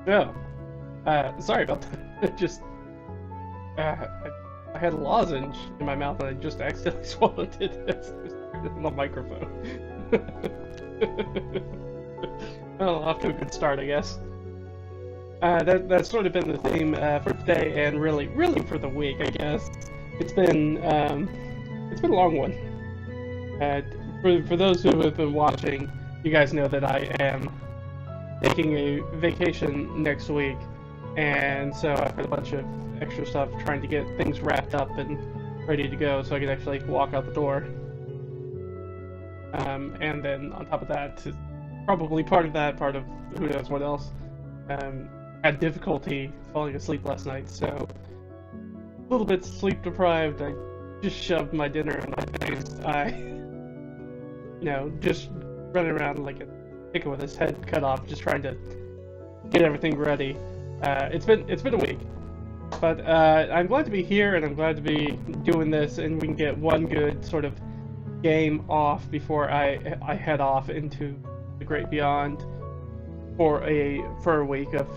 No. Sorry about that. Just, I had a lozenge in my mouth and I just accidentally swallowed it as I was on the microphone. Well, off to a good start, I guess. That's sort of been the theme for today, and really for the week, I guess. It's been a long one. For those who have been watching, you guys know that I am taking a vacation next week, and so I've got a bunch of extra stuff trying to get things wrapped up and ready to go so I can actually walk out the door. And then on top of that, probably part of who knows what else, had difficulty falling asleep last night, so a little bit sleep deprived. I just shoved my dinner in my face. Just running around like a chicken with his head cut off, just trying to get everything ready. It's been a week, but I'm glad to be here, and I'm glad to be doing this, and we can get one good sort of game off before I head off into the great beyond for a week of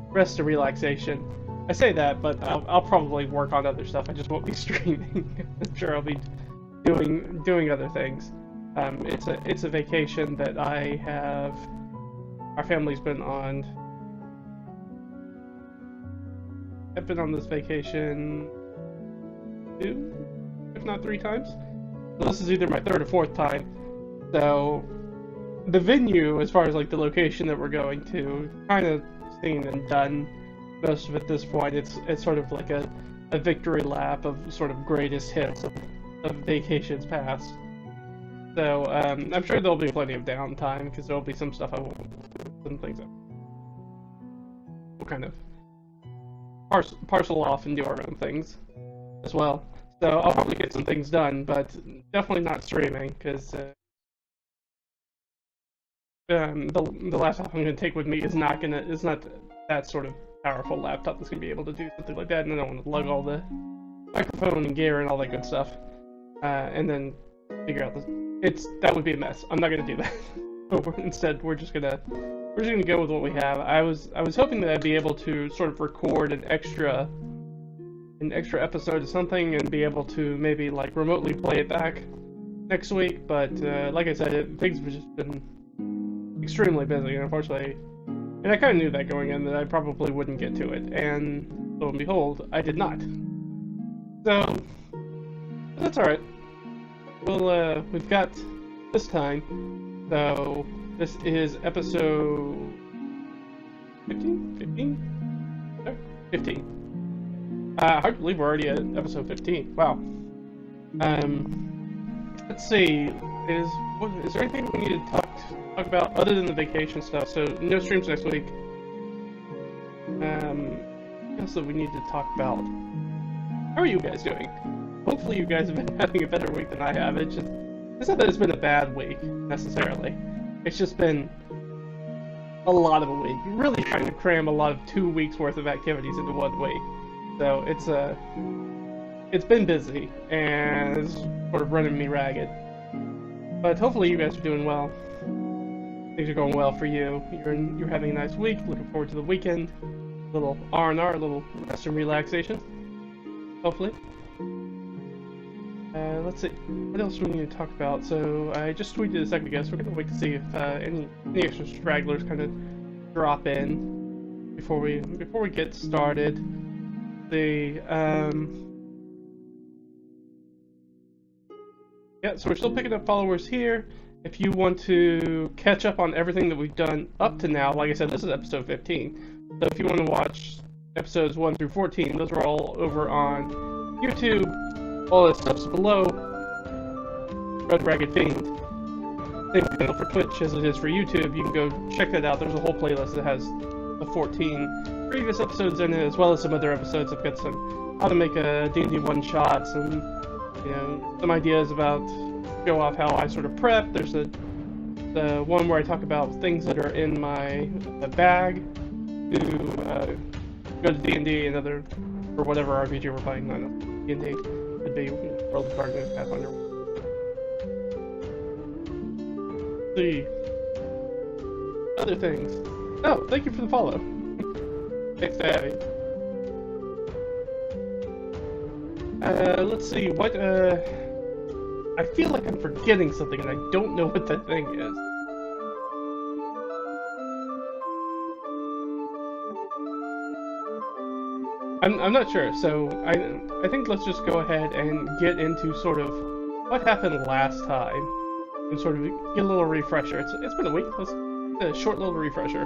rest and relaxation. I say that, but I'll probably work on other stuff. I just won't be streaming. I'm sure I'll be doing other things. It's a vacation that our family's been on. I've been on this vacation 2, if not 3 times. So this is either my 3rd or 4th time. So the venue, as far as like the location that we're going to, kind of seen and done most of it at this point. It's sort of like a victory lap of sort of greatest hits of vacations past. So I'm sure there'll be plenty of downtime because there'll be some stuff I won't, some things that we'll kind of parcel off and do our own things as well. So I'll probably get some things done, but definitely not streaming because the laptop I'm going to take with me is not that sort of powerful laptop that's going to be able to do something like that, and I don't want to lug all the microphone and gear and all that good stuff, and then figure out that would be a mess. I'm not going to do that. Instead, we're just gonna go with what we have. I was hoping that I'd be able to sort of record an extra episode of something and be able to maybe like remotely play it back next week, but like I said, things have just been extremely busy, unfortunately. And I kind of knew that going in, that I probably wouldn't get to it, and lo and behold, I did not. So, that's alright. Well, we've got this time, so this is episode 15? No, 15. Hard to believe we're already at episode 15, wow. Let's see, is there anything we need to talk about other than the vacation stuff? So no streams next week. What else do we need to talk about? How are you guys doing? Hopefully you guys have been having a better week than I have. It's not that it's been a bad week necessarily. It's just been a lot of a week. You're really trying to cram a lot of 2 weeks worth of activities into 1 week. So it's been busy and it's sort of running me ragged. But hopefully you guys are doing well. Things are going well for you. You're having a nice week. Looking forward to the weekend. A little R&R, a little rest and relaxation. Hopefully. Let's see. What else do we need to talk about? So I just tweeted a second ago, so we're gonna wait to see if any extra stragglers kind of drop in before we get started. Yeah, so we're still picking up followers here. If you want to catch up on everything that we've done up to now, like I said, this is episode 15. So if you want to watch episodes 1 through 14, those are all over on YouTube. All that stuff's below. Red Ragged Fiend. Same channel for Twitch as it is for YouTube. You can go check that out. There's a whole playlist that has the 14 previous episodes in it, as well as some other episodes. I've got some how to make a D&D one-shots and some ideas about show off how I sort of prep. There's the one where I talk about things that are in my bag to go to D&D and other, or whatever RPG we're playing. I don't know, D&D could be World of Darkness, Pathfinder. see. Other things. Oh, thank you for the follow. Thanks, Daddy. Let's see, what, I feel like I'm forgetting something and I don't know what that thing is. I'm not sure, so I think let's just go ahead and get into sort of what happened last time and sort of get a little refresher. It's been a week. Let's get a short little refresher.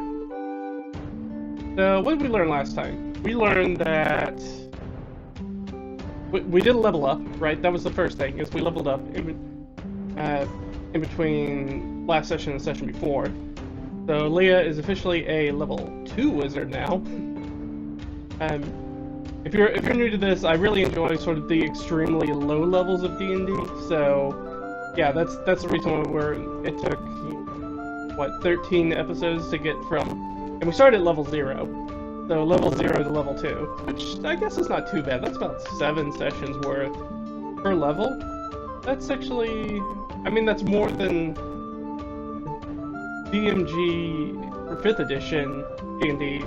So what did we learn last time? We learned that we did a level up, right? That was the first thing, is we leveled up in between last session and the session before. So Lia is officially a level 2 wizard now. If you're new to this, I really enjoy sort of the extremely low levels of D&D. So yeah, that's the reason why it took what 13 episodes to get from, and we started at level 0. So level 0 to level 2, which I guess is not too bad. That's about 7 sessions worth per level. That's actually, I mean, that's more than DMG for 5th edition D&D.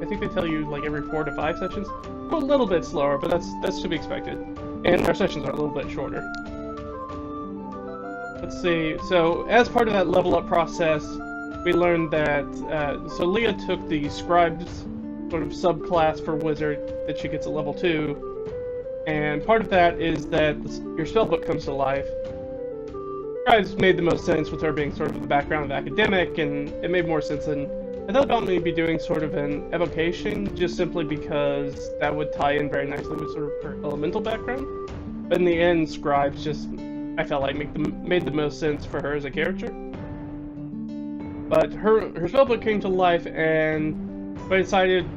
I think they tell you like every 4 to 5 sessions. A little bit slower, but that's to be expected. And our sessions are a little bit shorter. Let's see, so as part of that level up process, we learned that, so Lia took the Scribes sort of subclass for Wizard that she gets at level 2, and part of that is that your spellbook comes to life. Scribes made the most sense with her being sort of the background of academic, and it made more sense than I thought about maybe doing sort of an evocation, just simply because that would tie in very nicely with sort of her elemental background. But in the end, Scribes just, I felt like made the most sense for her as a character. But her spellbook came to life, and I decided,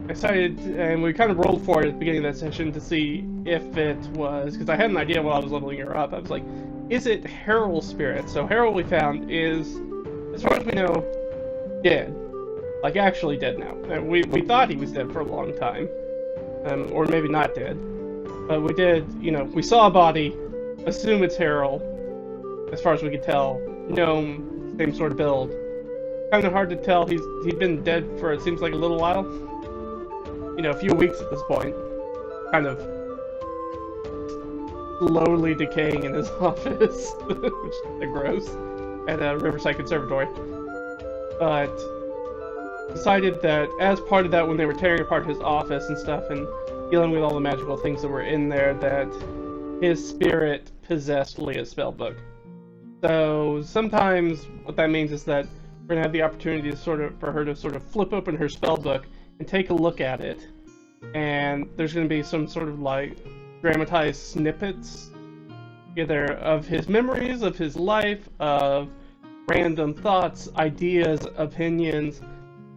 and we kind of rolled for it at the beginning of that session to see if it was, because I had an idea while I was leveling her up. I was like, is it Herald Spirit? So Herald, we found, is, as far as we know, dead. Like, actually dead now. We thought he was dead for a long time. Or maybe not dead. But we did, you know, we saw a body, assume it's Herald, as far as we could tell. Gnome, same sort of build. Kind of hard to tell, he'd been dead for, it seems like, a little while. You know, a few weeks at this point. Kind of slowly decaying in his office, which is gross, at Riverside Conservatory. But decided that as part of that, when they were tearing apart his office and stuff and dealing with all the magical things that were in there, that his spirit possessed Lia's spellbook. So sometimes what that means is that we're gonna have the opportunity to for her to sort of flip open her spellbook and take a look at it, and there's gonna be some sort of like dramatized snippets, either of his memories of his life, of random thoughts, ideas, opinions.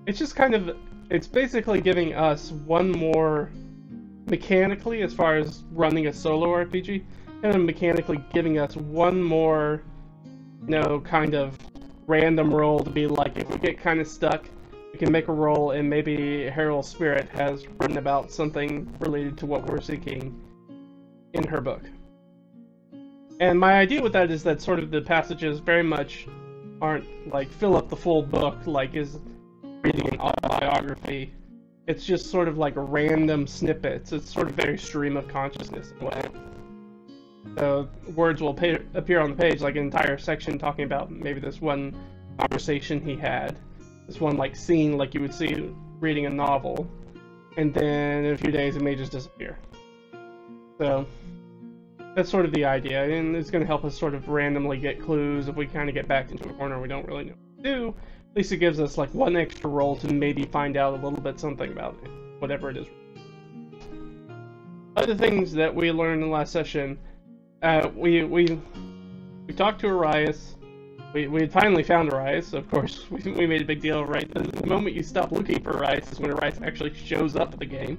It's just kind of, it's basically giving us one more, mechanically, as far as running a solo RPG, kind of mechanically giving us one more, you know, kind of random roll to be like, if we get kind of stuck, we can make a roll and maybe Herald Spirit has written about something related to what we're seeking in her book. And my idea with that is that sort of the passages very much aren't like fill up the full book like is reading an autobiography. It's just sort of like random snippets. It's sort of very stream of consciousness in a way. So words will appear on the page, like an entire section talking about maybe this one conversation he had, this one like scene like you would see reading a novel, and then in a few days it may just disappear. So that's sort of the idea, and it's going to help us sort of randomly get clues if we kind of get backed into a corner we don't really know what to do. At least it gives us like one extra roll to maybe find out a little bit something about it, whatever it is. Other things that we learned in the last session, we talked to Arias. We had finally found Arias. Of course, we made a big deal, right? The moment you stop looking for Arias is when Arias actually shows up at the game.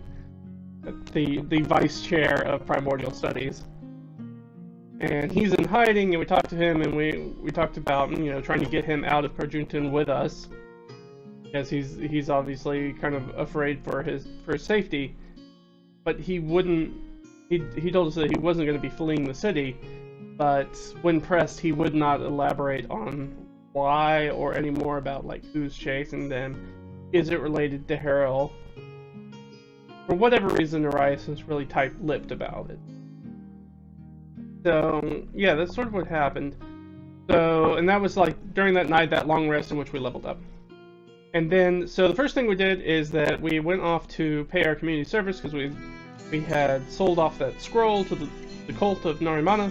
The vice chair of Primordial Studies. And he's in hiding, and we talked to him, and we talked about, you know, trying to get him out of Perjunton with us, because he's obviously kind of afraid for his safety. But he wouldn't. He told us that he wasn't going to be fleeing the city. but when pressed, he would not elaborate on why or any more about like who's chasing them. Is it related to Harold? For whatever reason, Arias is really tight-lipped about it. So yeah, that's sort of what happened. So, and that was like during that night, that long rest in which we leveled up. And then, so the first thing we did is that we went off to pay our community service because we had sold off that scroll to the cult of Narimana.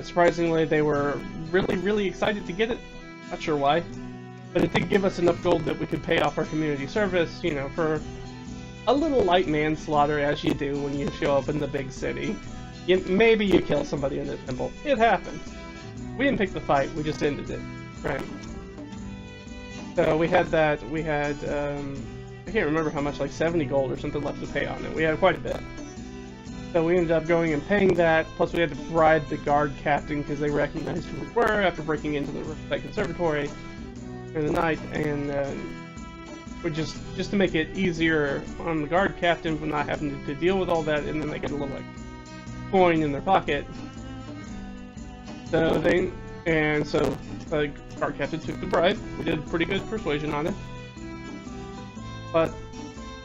Surprisingly, they were really excited to get it. Not sure why, but it did give us enough gold that we could pay off our community service, you know, for a little light manslaughter, as you do when you show up in the big city. Maybe you kill somebody in the temple. It happens. We didn't pick the fight, we just ended it. Right. So we had that, we had, I can't remember how much, like 70 gold or something left to pay on it. We had quite a bit. So we ended up going and paying that, plus we had to bribe the guard captain because they recognized who we were after breaking into the conservatory in the night, and we just to make it easier on the guard captain for not having to deal with all that, and then they get a little like coin in their pocket. So the guard captain took the bribe. We did pretty good persuasion on it, but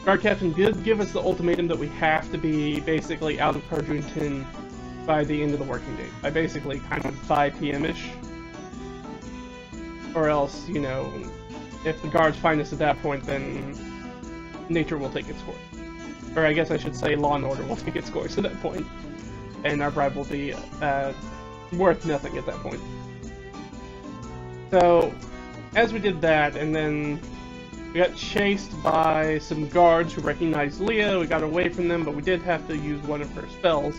guard captain did give us the ultimatum that we have to be basically out of Carjunton by the end of the working day, by basically kind of 5 p.m.-ish, or else, you know, if the guards find us at that point, then nature will take its course. Or I guess I should say law and order will take its course at that point, and our bribe will be worth nothing at that point. So, as we did that, and then we got chased by some guards who recognized Lia. We got away from them, but we did have to use one of her spells.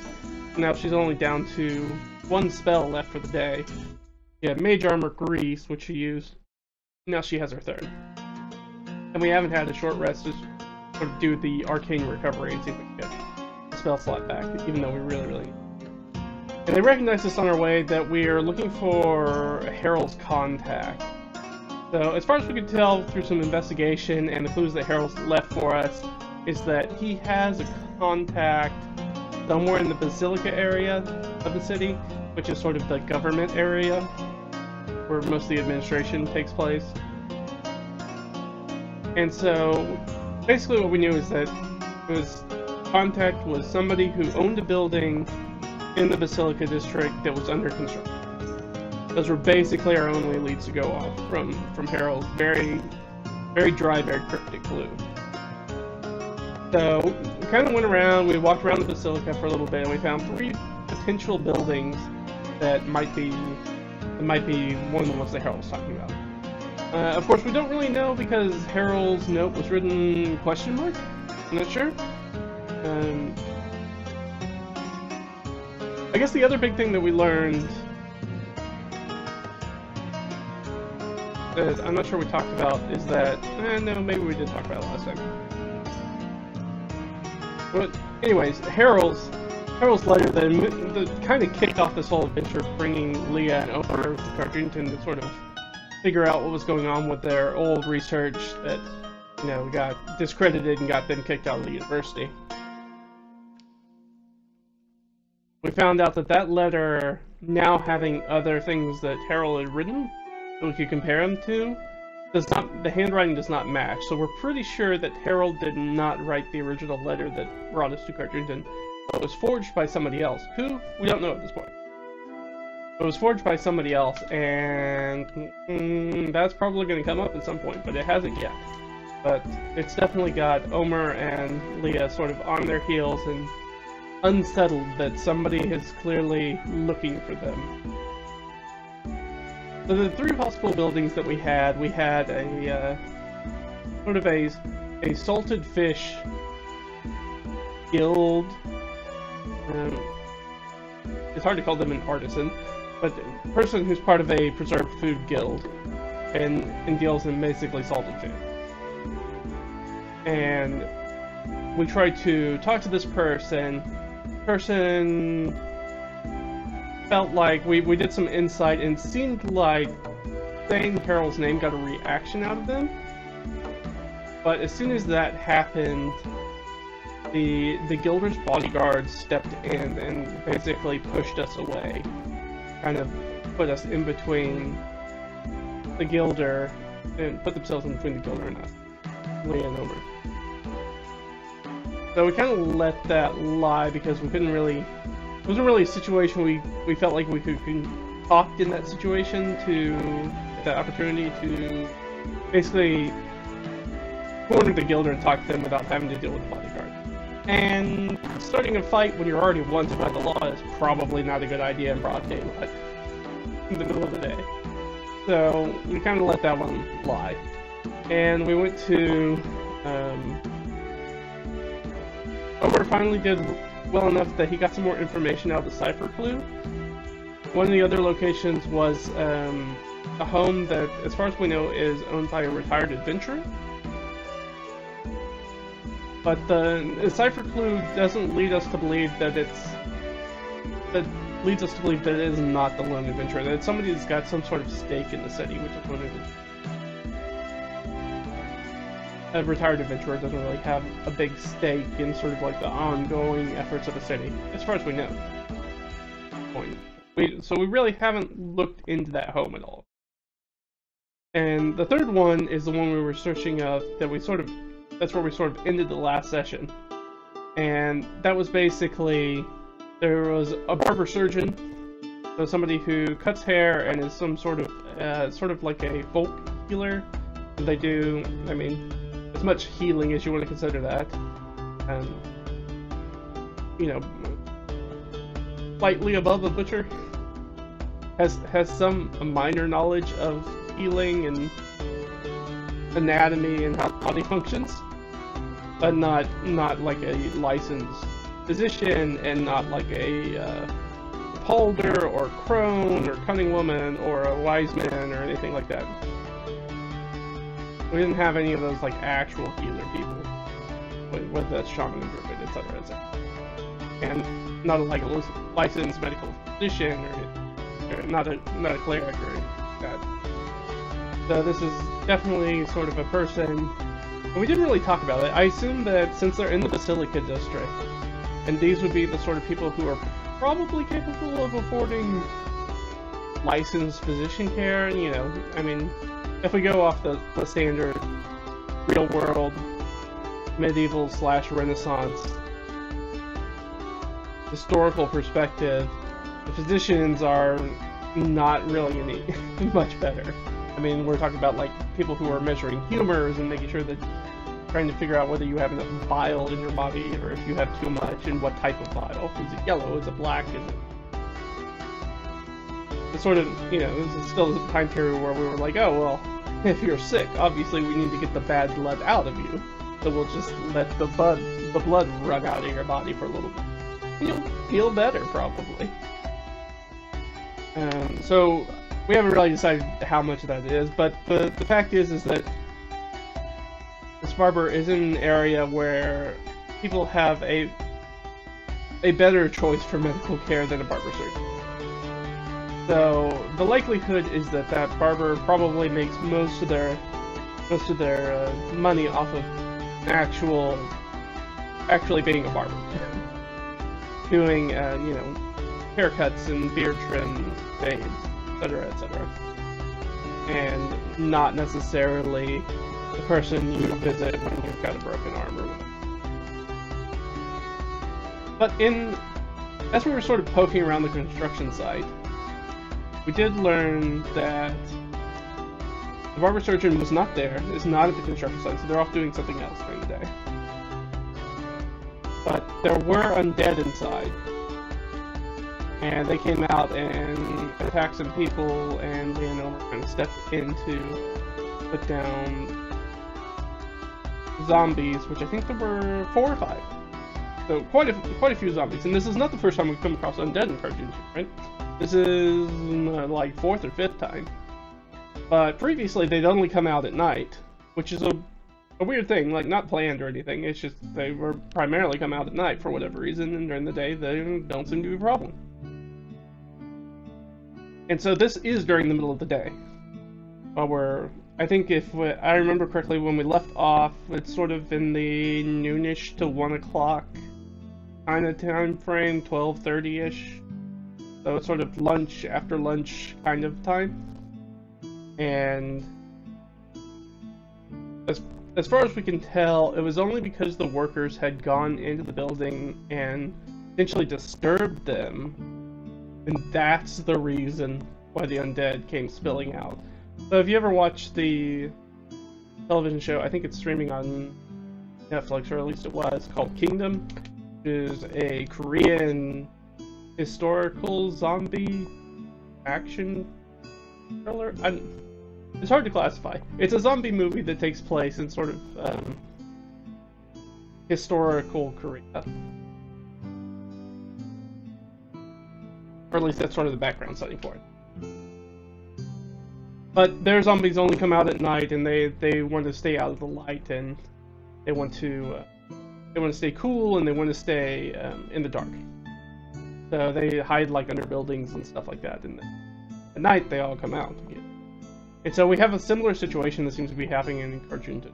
Now she's only down to 1 spell left for the day. Yeah, Mage Armor Grease, which she used. Now she has her 3rd. And we haven't had a short rest to sort of do the Arcane Recovery and see if we can get the spell slot back, even though we really need. And they recognized us on our way that we are looking for Harold's contact. So, as far as we could tell through some investigation and the clues that Harold's left for us, is that he has a contact somewhere in the Basilica area of the city, which is sort of the government area where most of the administration takes place. And so, basically what we knew is that contact was somebody who owned a building in the Basilica district that was under construction. Those were basically our only leads to go off from Harold's very dry, very cryptic clue. So we kind of went around, we walked around the Basilica for a little bit, and we found 3 potential buildings that might be one of the ones that Harold was talking about. Of course, we don't really know because Harold's note was written question mark. I'm not sure. I guess the other big thing that we learned, that I'm not sure we talked about, is that, no, maybe we did talk about it last time. But anyways, Harold's letter that kind of kicked off this whole adventure of bringing Lia and Omer to Carjunton to sort of figure out what was going on with their old research that, you know, got discredited and got them kicked out of the university. We found out that letter, now having other things that Harold had written that we could compare them to, the handwriting does not match. So we're pretty sure that Harold did not write the original letter that brought us to Carjunton. It was forged by somebody else. Who? We don't know at this point. It was forged by somebody else, and that's probably going to come up at some point, but it hasn't yet. But it's definitely got Omer and Lia sort of on their heels and unsettled that somebody is clearly looking for them. So the 3 possible buildings that we had a sort of a salted fish guild. It's hard to call them an artisan, but a person who's part of a preserved food guild and deals in basically salted food. And we tried to talk to this person. Person felt like we did some insight and seemed like saying Harold's name got a reaction out of them. But as soon as that happened, the Guilder's bodyguards stepped in and basically pushed us away. kind of put us in between the Guilder, and put themselves in between the Guilder and us, Lia and Omer. So we kind of let that lie because we couldn't really, it wasn't really a situation we felt like we could talk in that situation to get that opportunity to basically corner the Guilder and talk to them without having to deal with the bodyguard. And starting a fight when you're already wanted by the law is probably not a good idea in broad daylight in the middle of the day. So we kind of let that one lie. And we went to Omer finally did well enough that he got some more information out of the cipher clue. One of the other locations was a home that, as far as we know, is owned by a retired adventurer. But the cipher clue doesn't lead us to believe that leads us to believe that it is not the lone adventurer, that it's somebody that's got some sort of stake in the city, which is one of a retired adventurer doesn't really have a big stake in sort of like the ongoing efforts of a city, as far as we know. So we really haven't looked into that home at all. And the third one is the one we were searching of, that's where we sort of ended the last session. And that was basically, there was a barber surgeon, so somebody who cuts hair and is some sort of like a folk healer. They do, I mean, as much healing as you want to consider that. You know, slightly above a butcher. Has some minor knowledge of healing and anatomy and how the body functions, but not like a licensed physician, and not like a Polder or crone or cunning woman or a wise man or anything like that. We didn't have any of those like actual healer people, whether that's shaman and druid, etc., etc. And not like a licensed medical physician or not a cleric or anything like that. So this is definitely sort of a person, and we didn't really talk about it. I assume that since they're in the Basilica district, and these would be the sort of people who are probably capable of affording licensed physician care, and, you know, I mean, if we go off the standard real world medieval / Renaissance historical perspective, the physicians are not really any much better. I mean, we're talking about like people who are measuring humors and making sure that, trying to figure out whether you have enough bile in your body or if you have too much and what type of bile. Is it yellow? Is it black? Is it... It's sort of, you know, this is still a time period where we were like, oh, well, if you're sick, obviously we need to get the bad blood out of you. So we'll just let the blood run out of your body for a little bit. You'll feel better, probably. So we haven't really decided how much that is, but the fact is that this barber is in an area where people have a better choice for medical care than a barber surgeon. So the likelihood is that that barber probably makes most of their money off of actually being a barber, doing you know, haircuts and beard trims, shaves, etc., etc., and not necessarily the person you visit when you've got a broken arm or whatever. But as we were sort of poking around the construction site, we did learn that the barber surgeon was not there, is not at the construction site, so they're off doing something else during the day. But there were undead inside, and they came out and attacked some people, and Lia and Omer kind of stepped in to put down zombies, which I think there were 4 or 5. So quite a few zombies, and this is not the first time we've come across undead in cartoons, right? This is like 4th or 5th time. But previously they'd only come out at night, which is a weird thing, like not planned or anything. It's just they were primarily come out at night for whatever reason, and during the day they don't seem to be a problem. And so this is during the middle of the day. I think if I remember correctly, when we left off, it's sort of in the noonish to 1 o'clock kind of time frame, 12:30-ish. So it's sort of lunch, after lunch kind of time. And as far as we can tell, it was only because the workers had gone into the building and essentially disturbed them, and that's the reason why the undead came spilling out. So if you ever watched the television show, I think it's streaming on Netflix, or at least it was, called Kingdom, which is a Korean historical zombie action thriller. It's hard to classify. It's a zombie movie that takes place in sort of historical Korea. Or at least that's sort of the background setting for it. But their zombies only come out at night, and they want to stay out of the light, and they want to stay cool, and they want to stay in the dark. So they hide like under buildings and stuff like that, and then at night they all come out again. And so we have a similar situation that seems to be happening in Carjunta.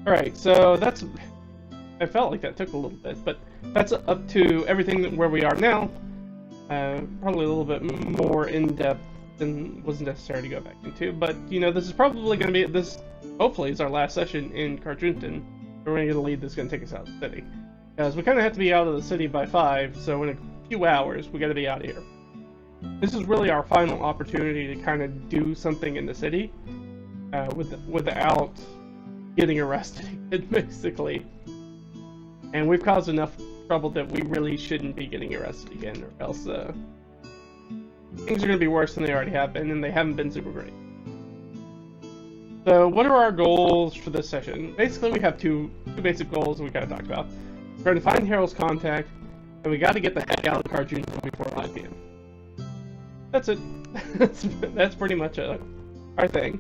Alright, so that's... I felt like that took a little bit, but that's up to everything where we are now. Probably a little bit more in-depth than was necessary to go back into, but, you know, this is probably going to be... This, hopefully, is our last session in Carjunta. We're going to get a lead that's going to take us out of the city. Because we kind of have to be out of the city by 5, so in a few hours, we got to be out of here. This is really our final opportunity to kind of do something in the city without getting arrested, basically. And we've caused enough trouble that we really shouldn't be getting arrested again, or else things are going to be worse than they already have been, and they haven't been super great. So, what are our goals for this session? Basically, we have two basic goals we kind of talked about. We're trying to find Harold's contact, and we got to get the heck out of Carjunta before 5 p.m. That's it. That's pretty much our thing.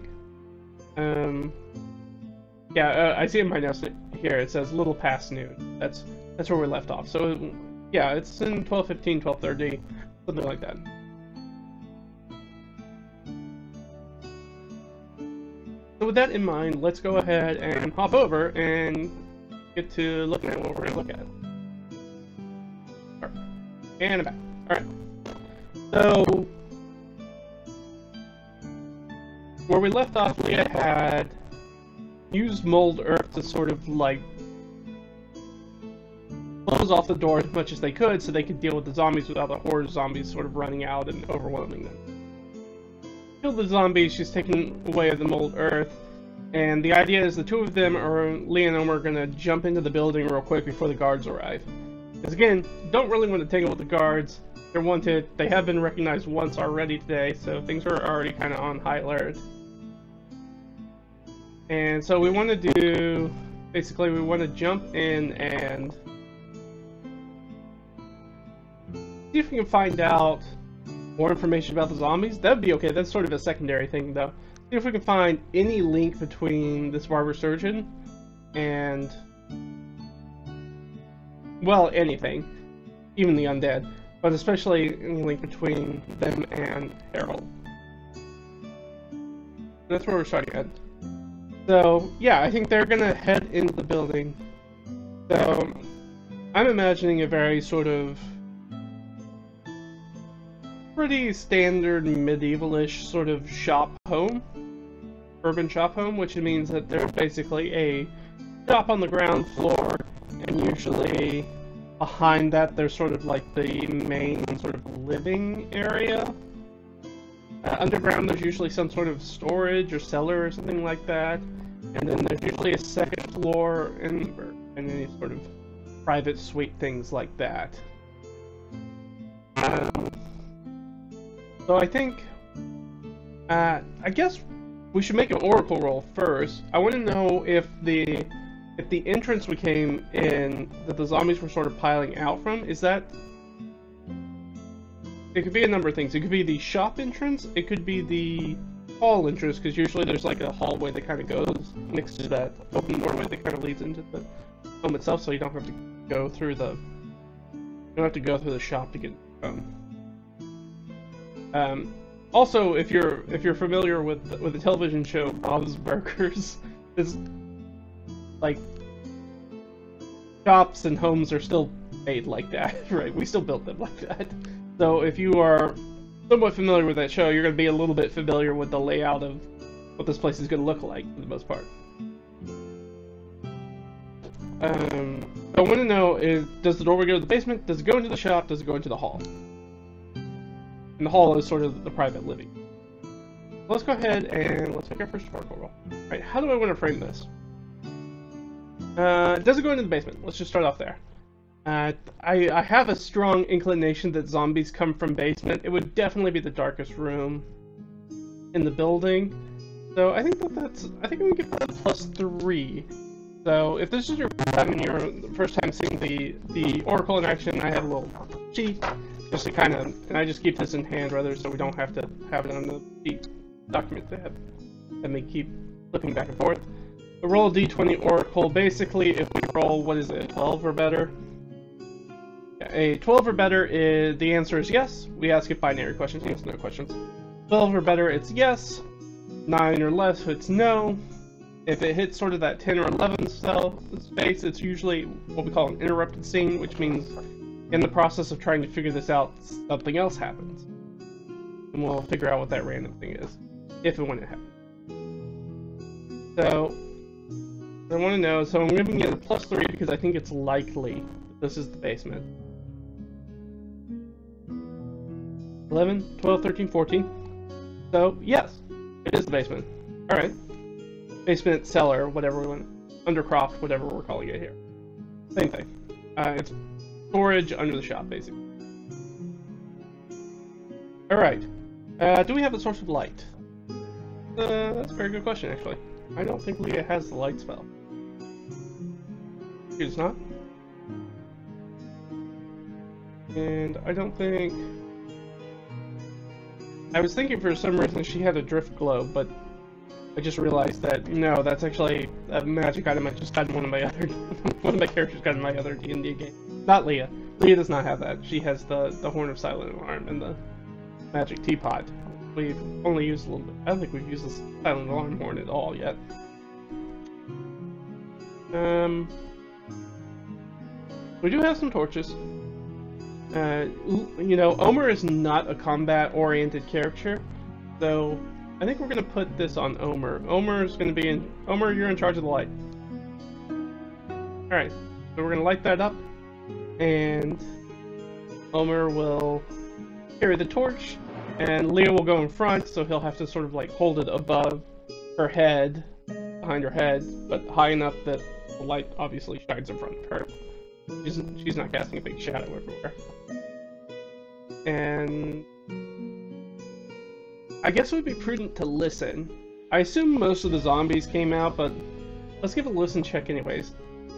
Yeah, I see in my notes here it says little past noon. That's where we left off. So yeah, it's in 12:15, 12:30, something like that. So with that in mind, let's go ahead and hop over and get to looking at what we're going to look at. And back. Alright. So where we left off, Lia had used mold earth to sort of like close off the door as much as they could so they could deal with the zombies without the horde of zombies sort of running out and overwhelming them. Kill the zombies, she's taking away the mold earth, and the idea is the two of them, or Lia and Omer, are going to jump into the building real quick before the guards arrive. Because again, don't really want to tangle with the guards. They're wanted. They have been recognized once already today, so things are already kind of on high alert. And so we want to do, basically we want to jump in and see if we can find out more information about the zombies. That would be okay, that's sort of a secondary thing though. See if we can find any link between this Barber Chirurgeon and, well, anything. Even the undead. But especially any link between them and Harold. That's where we're starting at. So, yeah, I think they're gonna head into the building. So, I'm imagining a very sort of pretty standard medievalish sort of shop home. Urban shop home, which means that there's basically a shop on the ground floor, and usually behind that there's sort of like the main sort of living area. Underground there's usually some sort of storage or cellar or something like that. And then there's usually a second floor and any sort of private suite, things like that. So I think, I guess we should make an oracle roll first. I want to know if the entrance we came in, that the zombies were sort of piling out from, is that... It could be a number of things. It could be the shop entrance, it could be the hall entrance, because usually there's like a hallway that kind of goes next to that open doorway that kind of leads into the home itself, so you don't have to go through the... You don't have to go through the shop to get home. Also, if you're familiar with the television show Bob's Burgers, this like shops and homes are still made like that, right? We still built them like that. So if you are somewhat familiar with that show, you're going to be a little bit familiar with the layout of what this place is going to look like for the most part. What I want to know is, does the doorway go to the basement? Does it go into the shop? Does it go into the hall? And the hall is sort of the private living. Let's go ahead and let's make our first oracle roll. Alright, how do I want to frame this? Does it go into the basement? Let's just start off there. I have a strong inclination that zombies come from basement. It would definitely be the darkest room in the building. So I think I think we can give that a +3. So if this is your first time seeing the oracle in action, I have a little sheet just to kind of, and I just keep this in hand rather, so we don't have to have it on the sheet document to have me keep flipping back and forth. The roll a d20 oracle. Basically, if we roll, what is it, 12 or better? Yeah, a 12 or better is, the answer is yes. We ask it binary questions, yes, no questions. 12 or better, it's yes. 9 or less, it's no. If it hits sort of that 10 or 11 cell space, it's usually what we call an interrupted scene, which means in the process of trying to figure this out, something else happens. And we'll figure out what that random thing is, if and when it happens. So, I want to know, so I'm giving it a +3 because I think it's likely that this is the basement. 11, 12, 13, 14. So, yes, it is the basement. Alright. Basement, cellar, whatever we want, undercroft, whatever we're calling it here. Same thing. It's storage under the shop, basically. Alright. Do we have a source of light? That's a very good question, actually. I don't think Lia has the light spell. She does not. And I don't think... I was thinking for some reason she had a drift globe, but I just realized that no, that's actually a magic item I just got in one of my characters got in my other D&D game. Not Lia. Lia does not have that. She has the Horn of Silent Alarm and the magic teapot. We've only used a little bit. I don't think we've used the Silent Alarm horn at all yet. We do have some torches. You know, Omer is not a combat-oriented character, so I think we're gonna put this on Omer. Omer's gonna be in. Omer, you're in charge of the light. Alright, so we're gonna light that up, and Omer will carry the torch, and Lia will go in front, so he'll have to sort of like hold it above her head, behind her head, but high enough that the light obviously shines in front of her. She's not casting a big shadow everywhere. And I guess it would be prudent to listen. I assume most of the zombies came out, but let's give a listen check anyways.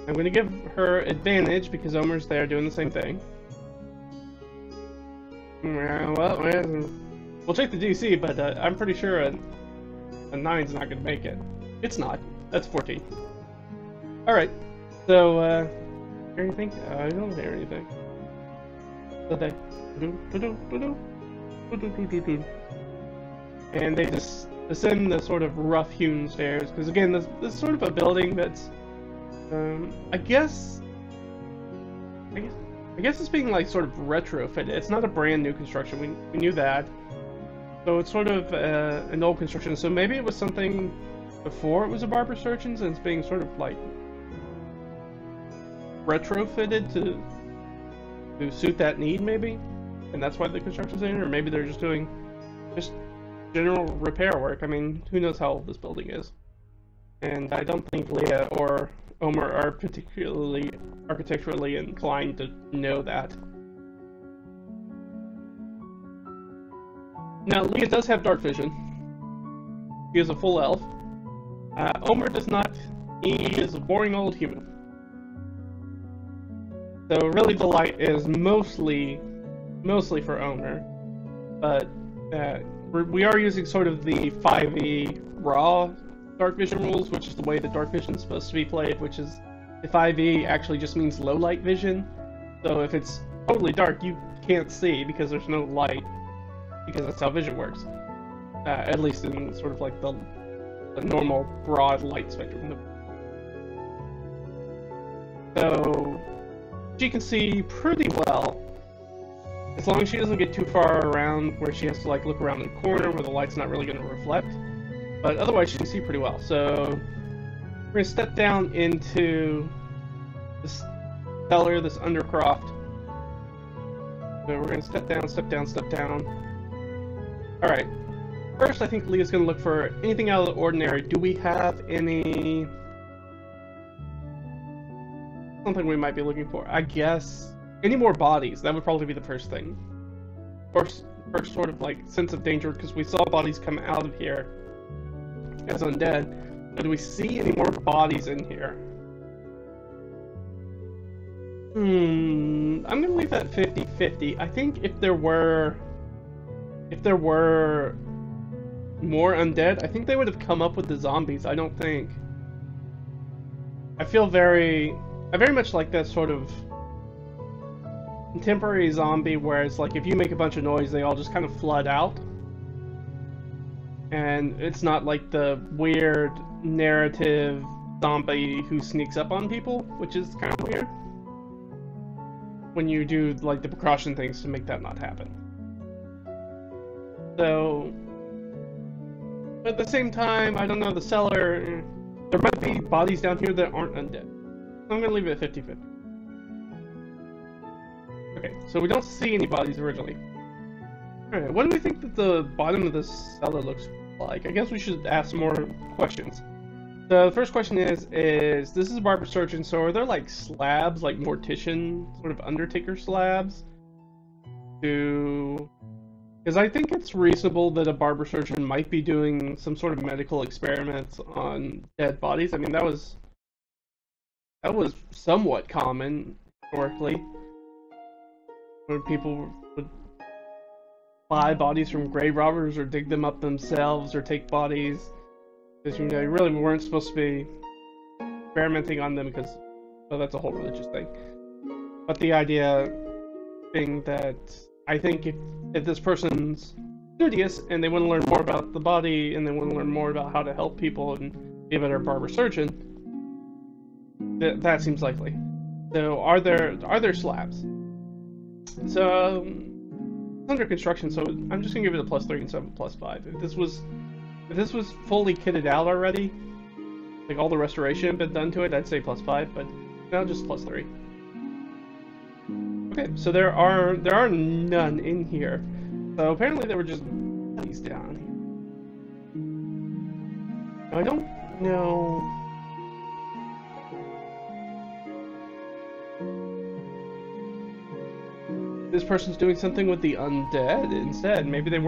I'm going to give her advantage because Omer's there doing the same thing. Well, we'll check the DC, but I'm pretty sure a 9's not going to make it. It's not. That's 14. Alright, so, hear anything? I don't hear anything. Okay. And they just ascend the sort of rough-hewn stairs, because again, this is sort of a building that's, I guess it's being like sort of retrofitted. It's not a brand new construction. We knew that. So it's sort of an old construction. So maybe it was something before it was a Barber Chirurgeon's, and it's being sort of like retrofitted to suit that need, maybe, and that's why the construction's in, or maybe they're just doing general repair work. I mean, who knows how old this building is? And I don't think Lia or Omer are particularly architecturally inclined to know that. Now, Lia does have dark vision. He is a full elf. Omer does not. He is a boring old human. So really the light is mostly for Omer, but we are using sort of the 5e raw dark vision rules, which is the way that dark vision is supposed to be played, which is the 5e actually just means low light vision. So if it's totally dark, you can't see because there's no light, because that's how vision works. At least in sort of like the normal broad light spectrum. So she can see pretty well. As long as she doesn't get too far around where she has to like look around the corner where the light's not really going to reflect. But otherwise she can see pretty well. So we're going to step down into this cellar, this undercroft. So we're going to step down, step down, step down. Alright. First I think Lia's going to look for anything out of the ordinary. Do we have any... something we might be looking for? I guess... any more bodies? That would probably be the first thing. First sort of like sense of danger, because we saw bodies come out of here as undead. But do we see any more bodies in here? I'm gonna leave that 50-50. I think if there were more undead, I think they would have come up with the zombies. I don't think. I very much like that sort of contemporary zombie where it's like if you make a bunch of noise, they all just kind of flood out. And it's not like the weird narrative zombie who sneaks up on people, which is kind of weird. When you do like the precaution things to make that not happen. So, at the same time, I don't know, the cellar, there might be bodies down here that aren't undead. So I'm gonna leave it at 50-50. Okay, so we don't see any bodies originally. Alright, what do we think that the bottom of this cellar looks like? I guess we should ask some more questions. The first question is this is a Barber Chirurgeon, so are there like slabs, like mortician, sort of undertaker slabs? Because I think it's reasonable that a Barber Chirurgeon might be doing some sort of medical experiments on dead bodies. I mean, that was somewhat common historically. Where people would buy bodies from grave robbers or dig them up themselves or take bodies. Because, you know, you really weren't supposed to be experimenting on them because, well, that's a whole religious thing. But the idea being that I think if this person's studious and they want to learn more about the body and they want to learn more about how to help people and be a better barber surgeon, that seems likely. So are there slabs? So it's under construction, so I'm just gonna give it a +3 instead of a +5. If this was fully kitted out already, like all the restoration had been done to it, I'd say +5, but now just +3. Okay, so there are none in here. So apparently there were just bodies down here. I don't know. This person's doing something with the undead instead. Maybe these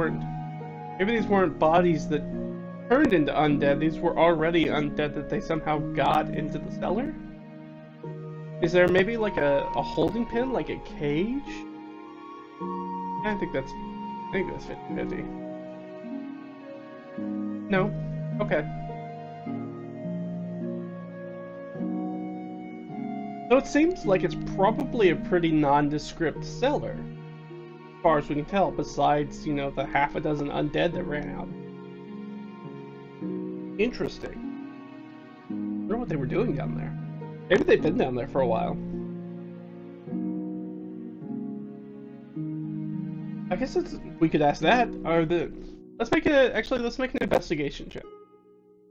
weren't bodies that turned into undead. These were already undead that they somehow got into the cellar? Is there maybe like a holding pen, like a cage? I think that's 50-50. No? Okay. So it seems like it's probably a pretty nondescript cellar, as far as we can tell, besides, you know, the half a dozen undead that ran out. Interesting. I wonder what they were doing down there. Maybe they've been down there for a while. I guess we could ask that. Let's make an investigation check.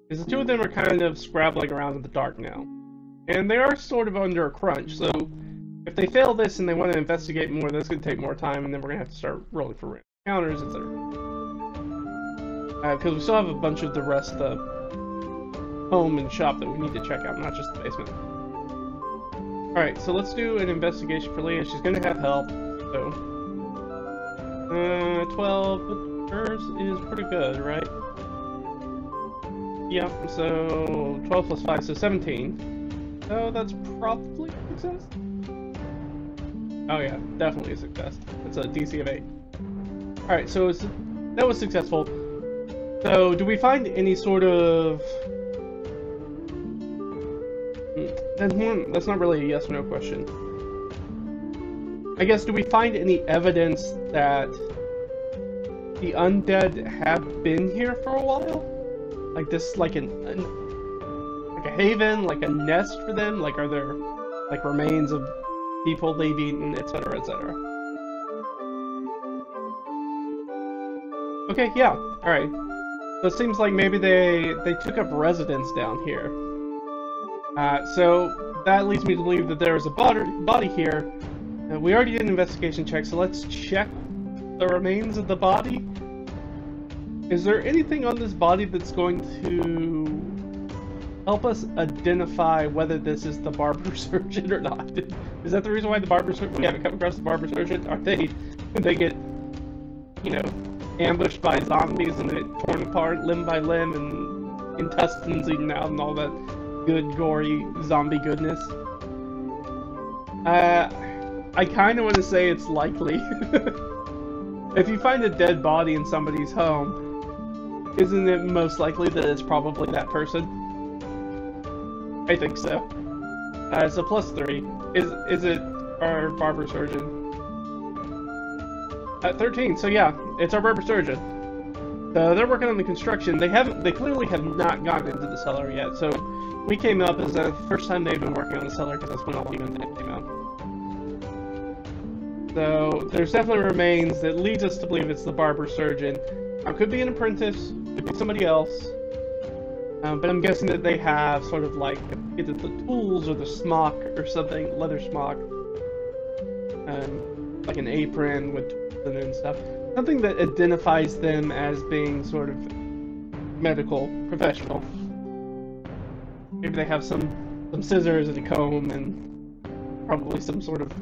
Because the two of them are kind of scrabbling around in the dark now. And they are sort of under a crunch, so if they fail this and they want to investigate more, that's going to take more time, and then we're going to have to start rolling for encounters, etc. Because we still have a bunch of the rest of the home and shop that we need to check out, not just the basement. Alright, so let's do an investigation for Lia. She's going to have help, so... 12, but hers is pretty good, right? Yeah, so 12 plus 5, so 17. So that's probably a success? Oh yeah, definitely a success. It's a DC of 8. Alright, so that was successful. So, do we find any sort of... That's not really a yes or no question. I guess, do we find any evidence that the undead have been here for a while? Like this, like a haven, like a nest for them? Like, are there like remains of people they've eaten, etc., etc. Okay, yeah, alright. So it seems like maybe they took up residence down here. So that leads me to believe that there is a body here. We already did an investigation check, so let's check the remains of the body. Is there anything on this body that's going to help us identify whether this is the Barber Surgeon or not? Is that the reason why the Barber Surgeon, we haven't come across the Barber Surgeon? Are they get, you know, ambushed by zombies and it torn apart limb by limb and intestines eaten out and all that good, gory zombie goodness? I kind of want to say it's likely. If you find a dead body in somebody's home, isn't it most likely that it's probably that person? I think so. So +3. Is it our Barber Surgeon? At 13, so yeah, it's our Barber Surgeon. So they're working on the construction. They clearly have not gotten into the cellar yet, so we came up as the first time they've been working on the cellar, because that's when all the events came out. So there's definitely remains that leads us to believe it's the Barber Surgeon. Now, could be an apprentice, could be somebody else, but I'm guessing that they have sort of like either the tools or the smock or something, leather smock, like an apron with tools in it and stuff. Something that identifies them as being sort of medical professional. Maybe they have some scissors and a comb and probably some sort of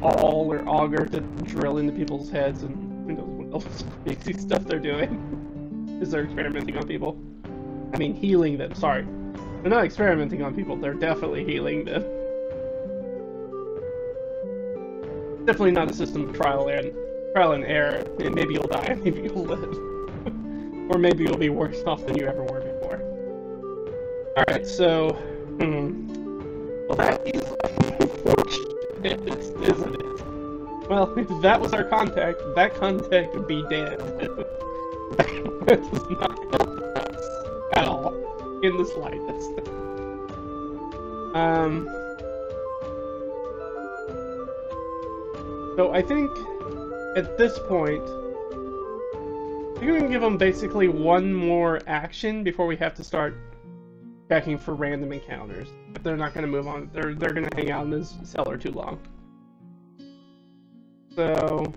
awl or auger to drill into people's heads, and who knows what else crazy stuff they're doing. Is they're experimenting on people. I mean, healing them, sorry. They're not experimenting on people, they're definitely healing them. Definitely not a system of trial and error. Maybe you'll die, maybe you'll live. Or maybe you'll be worse off than you ever were before. Alright, so... Well, that is unfortunate, isn't it? Well, if that was our contact, that contact would be dead. That does not help us at all, in the slightest. So I think, at this point, we're going to give them basically one more action before we have to start checking for random encounters. If they're not going to move on, they're going to hang out in this cellar too long. So,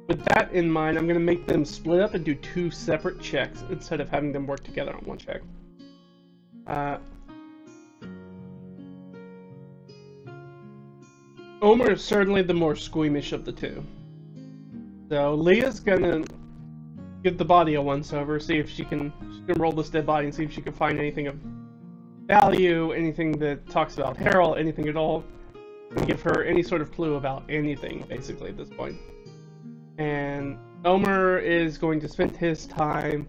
with that in mind, I'm going to make them split up and do 2 separate checks instead of having them work together on one check. Omer is certainly the more squeamish of the two. So Lia's gonna give the body a once-over, see if she can roll this dead body and see if she can find anything of value, anything that talks about Harold, anything at all. And give her any sort of clue about anything, basically, at this point. And Omer is going to spend his time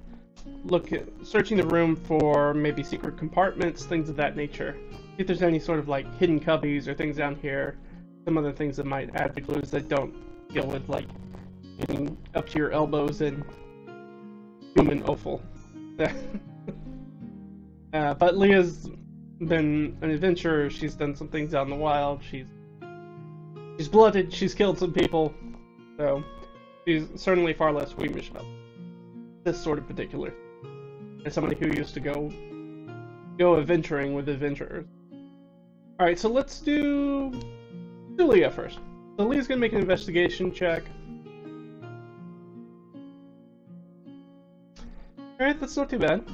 searching the room for maybe secret compartments, things of that nature. See if there's any sort of like hidden cubbies or things down here. Some other things that might add to clues that don't deal with like getting up to your elbows in human offal. But Leah's been an adventurer. She's done some things out in the wild. She's blooded. She's killed some people. So she's certainly far less squeamish about this sort of particular. As somebody who used to go adventuring with adventurers. All right, so let's do Leah first. So Leah's gonna make an investigation check. Alright, that's not too bad.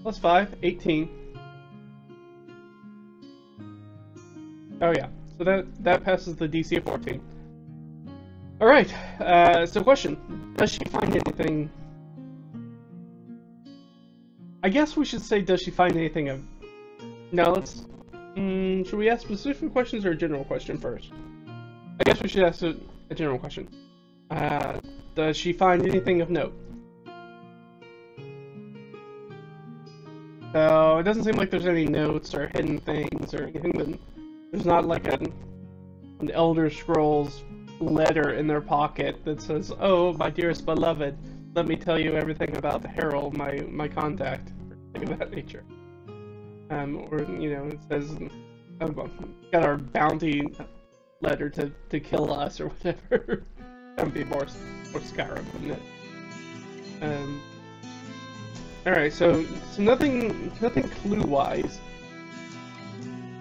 +5, 18. Oh yeah, so that passes the DC of 14. Alright, so question. Does she find anything... I guess we should say, does she find anything of... No, let's... should we ask specific questions or a general question first? I guess we should ask a general question. Does she find anything of note? So, it doesn't seem like there's any notes or hidden things or anything that... There's not like an Elder Scrolls letter in their pocket that says, "Oh, my dearest beloved, let me tell you everything about Harold, my contact," or something of that nature. Or, you know, it says, got our bounty letter to kill us or whatever. That would be more Skyrim, wouldn't it? All right, so nothing clue-wise.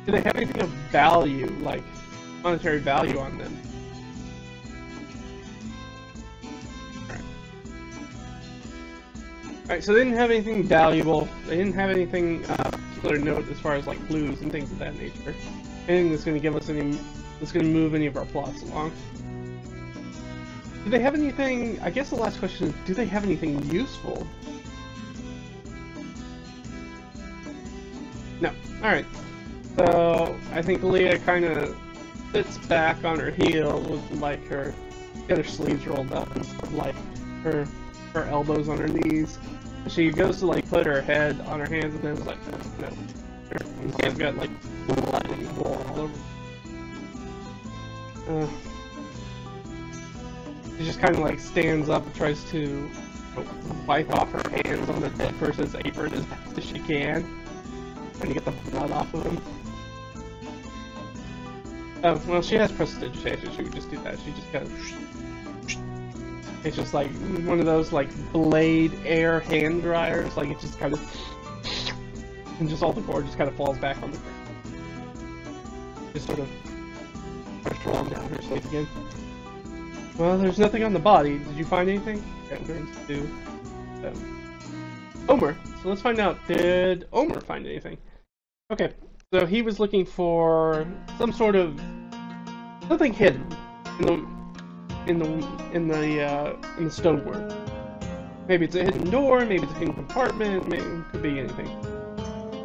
Do they have anything of value, like monetary value on them? Alright, so they didn't have anything valuable. They didn't have anything particular note as far as like clues and things of that nature. Anything that's going to give us that's going to move any of our plots along. Do they have anything? I guess the last question is, do they have anything useful? No. Alright. So I think Lia kind of sits back on her heel with like her other sleeves rolled up and sort of like her elbows on her knees. She goes to like put her head on her hands and then it's like, no. Her hands got like blood and gore all over. She just kind of like stands up and tries to wipe off her hands on the dead person's apron as best as she can, trying to get the blood off of him. Oh, well, she has prestidigitation. She would just do that. She just kind of. It's just like one of those like blade air hand dryers. Like it just kind of, and just all the gore just kind of falls back on the ground. Just sort of starts rolling down her sleeve again. Well, there's nothing on the body. Did you find anything? To Omer. So let's find out. Did Omer find anything? Okay. So he was looking for some sort of something hidden in the stonework. Maybe it's a hidden door, maybe it's a hidden compartment, maybe it could be anything.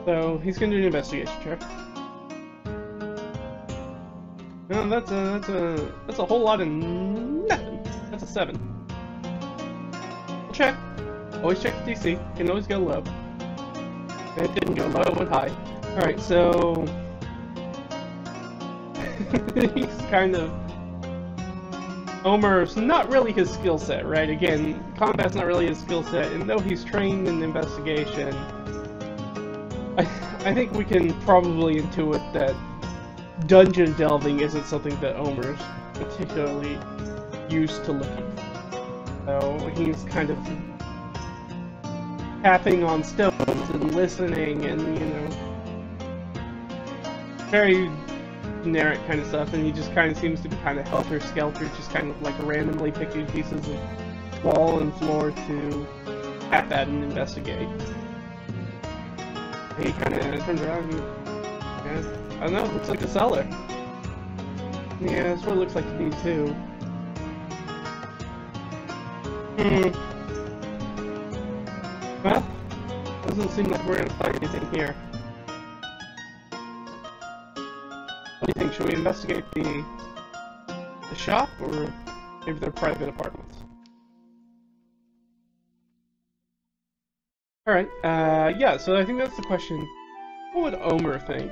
So he's gonna do an investigation check. No, that's a whole lot of nothing. That's a 7. We'll check. Always check the DC. Can always go low. It didn't go low, it went high. Alright, so he's kind of Omer's not really his skill set, right? Again, combat's not really his skill set, and though he's trained in investigation, I think we can probably intuit that dungeon delving isn't something that Omer's particularly used to looking for. So he's kind of tapping on stones and listening and, you know, very generic kind of stuff, and he just kind of seems to be kind of helter-skelter, just kind of like randomly picking pieces of wall and floor to tap at and investigate. He kind of turns around and, yeah, I don't know, it looks like a cellar. Yeah, that's what it looks like to me too. Well, doesn't seem like we're gonna find anything here. What do you think? Should we investigate the shop, or maybe their private apartments? Alright, yeah, so I think that's the question. What would Omer think?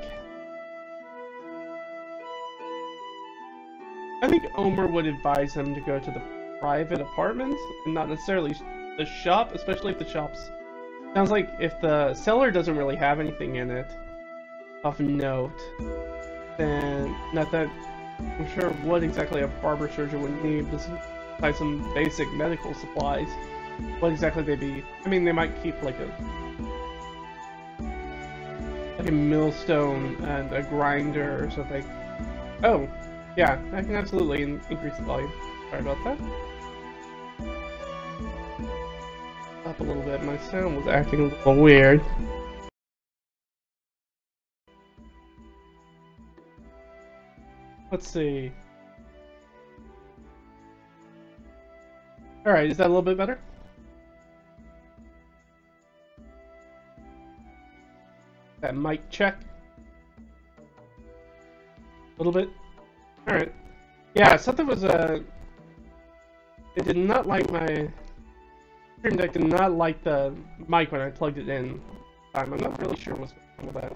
I think Omer would advise them to go to the private apartments, and not necessarily the shop, especially if the shop's... Sounds like if the cellar doesn't really have anything in it of note, then not that I'm sure what exactly a barber chirurgeon would need besides some basic medical supplies. What exactly they'd be... I mean, they might keep like a millstone and a grinder or something. Oh, yeah, I can absolutely increase the volume. Sorry about that. Up a little bit. My sound was acting a little weird. Let's see. Alright, is that a little bit better? That mic check. A little bit. Alright. Yeah, something was, it did not like my... Stream Deck did not like the mic when I plugged it in. I'm not really sure what's going on with that.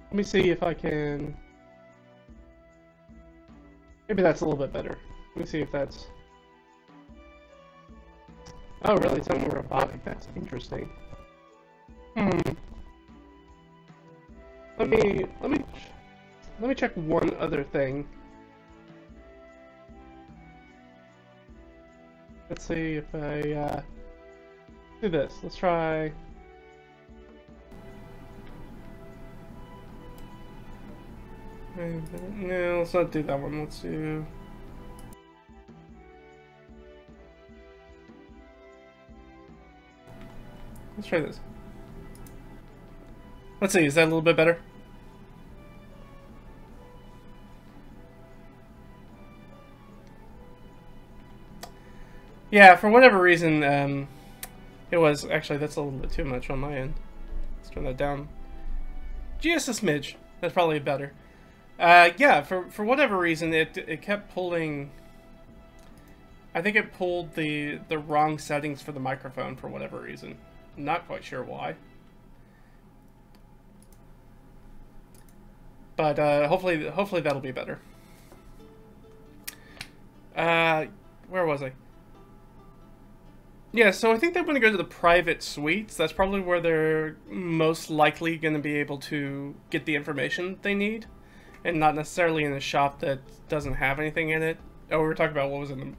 Let me see if I can... Maybe that's a little bit better. Let me see if that's... Oh, really? It's something robotic. That's interesting. let me check one other thing. Let's see if I do this. Let's try. No, let's not do that one. Let's do. Let's try this. Let's see, is that a little bit better? Yeah, for whatever reason, it was... Actually, that's a little bit too much on my end. Let's turn that down. Just a smidge. That's probably better. Yeah, for whatever reason, it kept pulling... I think it pulled the wrong settings for the microphone for whatever reason. Not quite sure why. But hopefully that'll be better. Where was I? Yeah, so I think they're going to go to the private suites. That's probably where they're most likely going to be able to get the information they need. And not necessarily in a shop that doesn't have anything in it. Oh, we were talking about what was in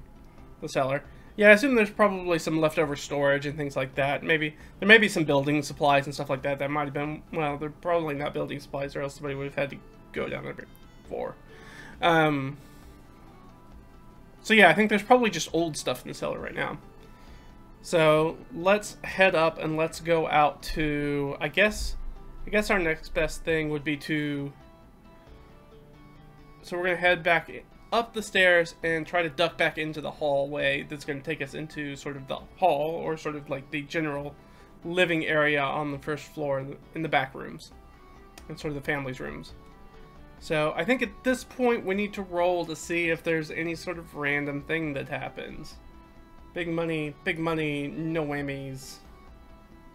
the cellar. Yeah, I assume there's probably some leftover storage and things like that. Maybe there may be some building supplies and stuff like that. That might have been, well, they're probably not building supplies, or else somebody would have had to go down there before. So yeah, I think there's probably just old stuff in the cellar right now. So let's head up and let's go out to, I guess our next best thing would be to. So we're gonna head back up the stairs and try to duck back into the hallway that's going to take us into sort of the hall, or sort of like the general living area on the first floor in the back rooms, and sort of the family's rooms. So I think at this point we need to roll to see if there's any sort of random thing that happens. Big money, no whammies.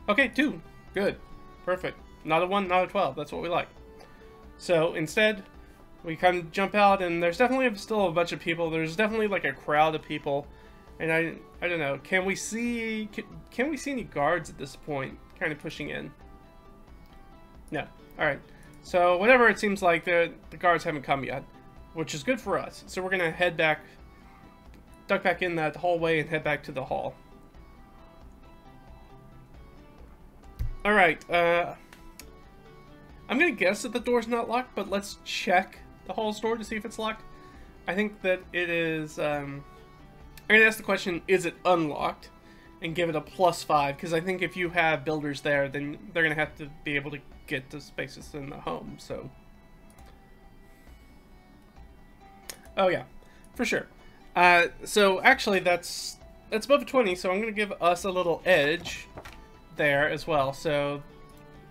Okay, 2. Good. Perfect. Not a 1, not a 12. That's what we like. So instead, we kind of jump out, and there's definitely still a bunch of people. There's definitely like a crowd of people, and I don't know. Can we see any guards at this point? Kind of pushing in. No. All right. So whatever, it seems like the guards haven't come yet, which is good for us. So we're gonna head back, duck back in that hallway, and head back to the hall. All right. I'm gonna guess that the door's not locked, but let's check the hall's door to see if it's locked. I think that it is. I'm gonna ask the question: is it unlocked? And give it a +5, because I think if you have builders there, then they're gonna have to be able to get to spaces in the home. So, oh yeah, for sure. So actually, that's above a 20. So I'm gonna give us a little edge there as well. So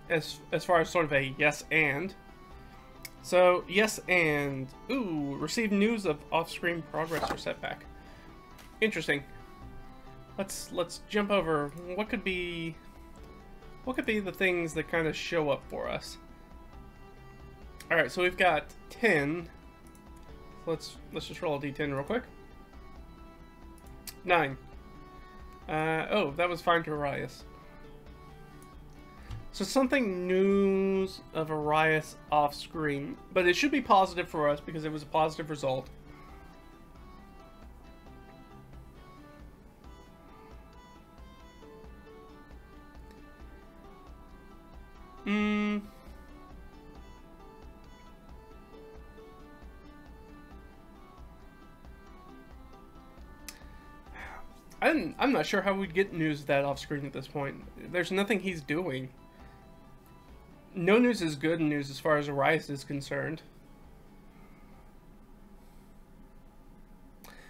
as far as sort of a yes and. So, yes and... Ooh, receive news of off-screen progress or setback. Interesting. Let's jump over. What could be the things that kind of show up for us? Alright, so we've got 10. Let's just roll a d10 real quick. 9. Oh, that was fine to Arias. So something news of Arias off screen, but it should be positive for us because it was a positive result. I'm not sure how we'd get news of that off screen at this point. There's nothing he's doing. No news is good news as far as Arias is concerned.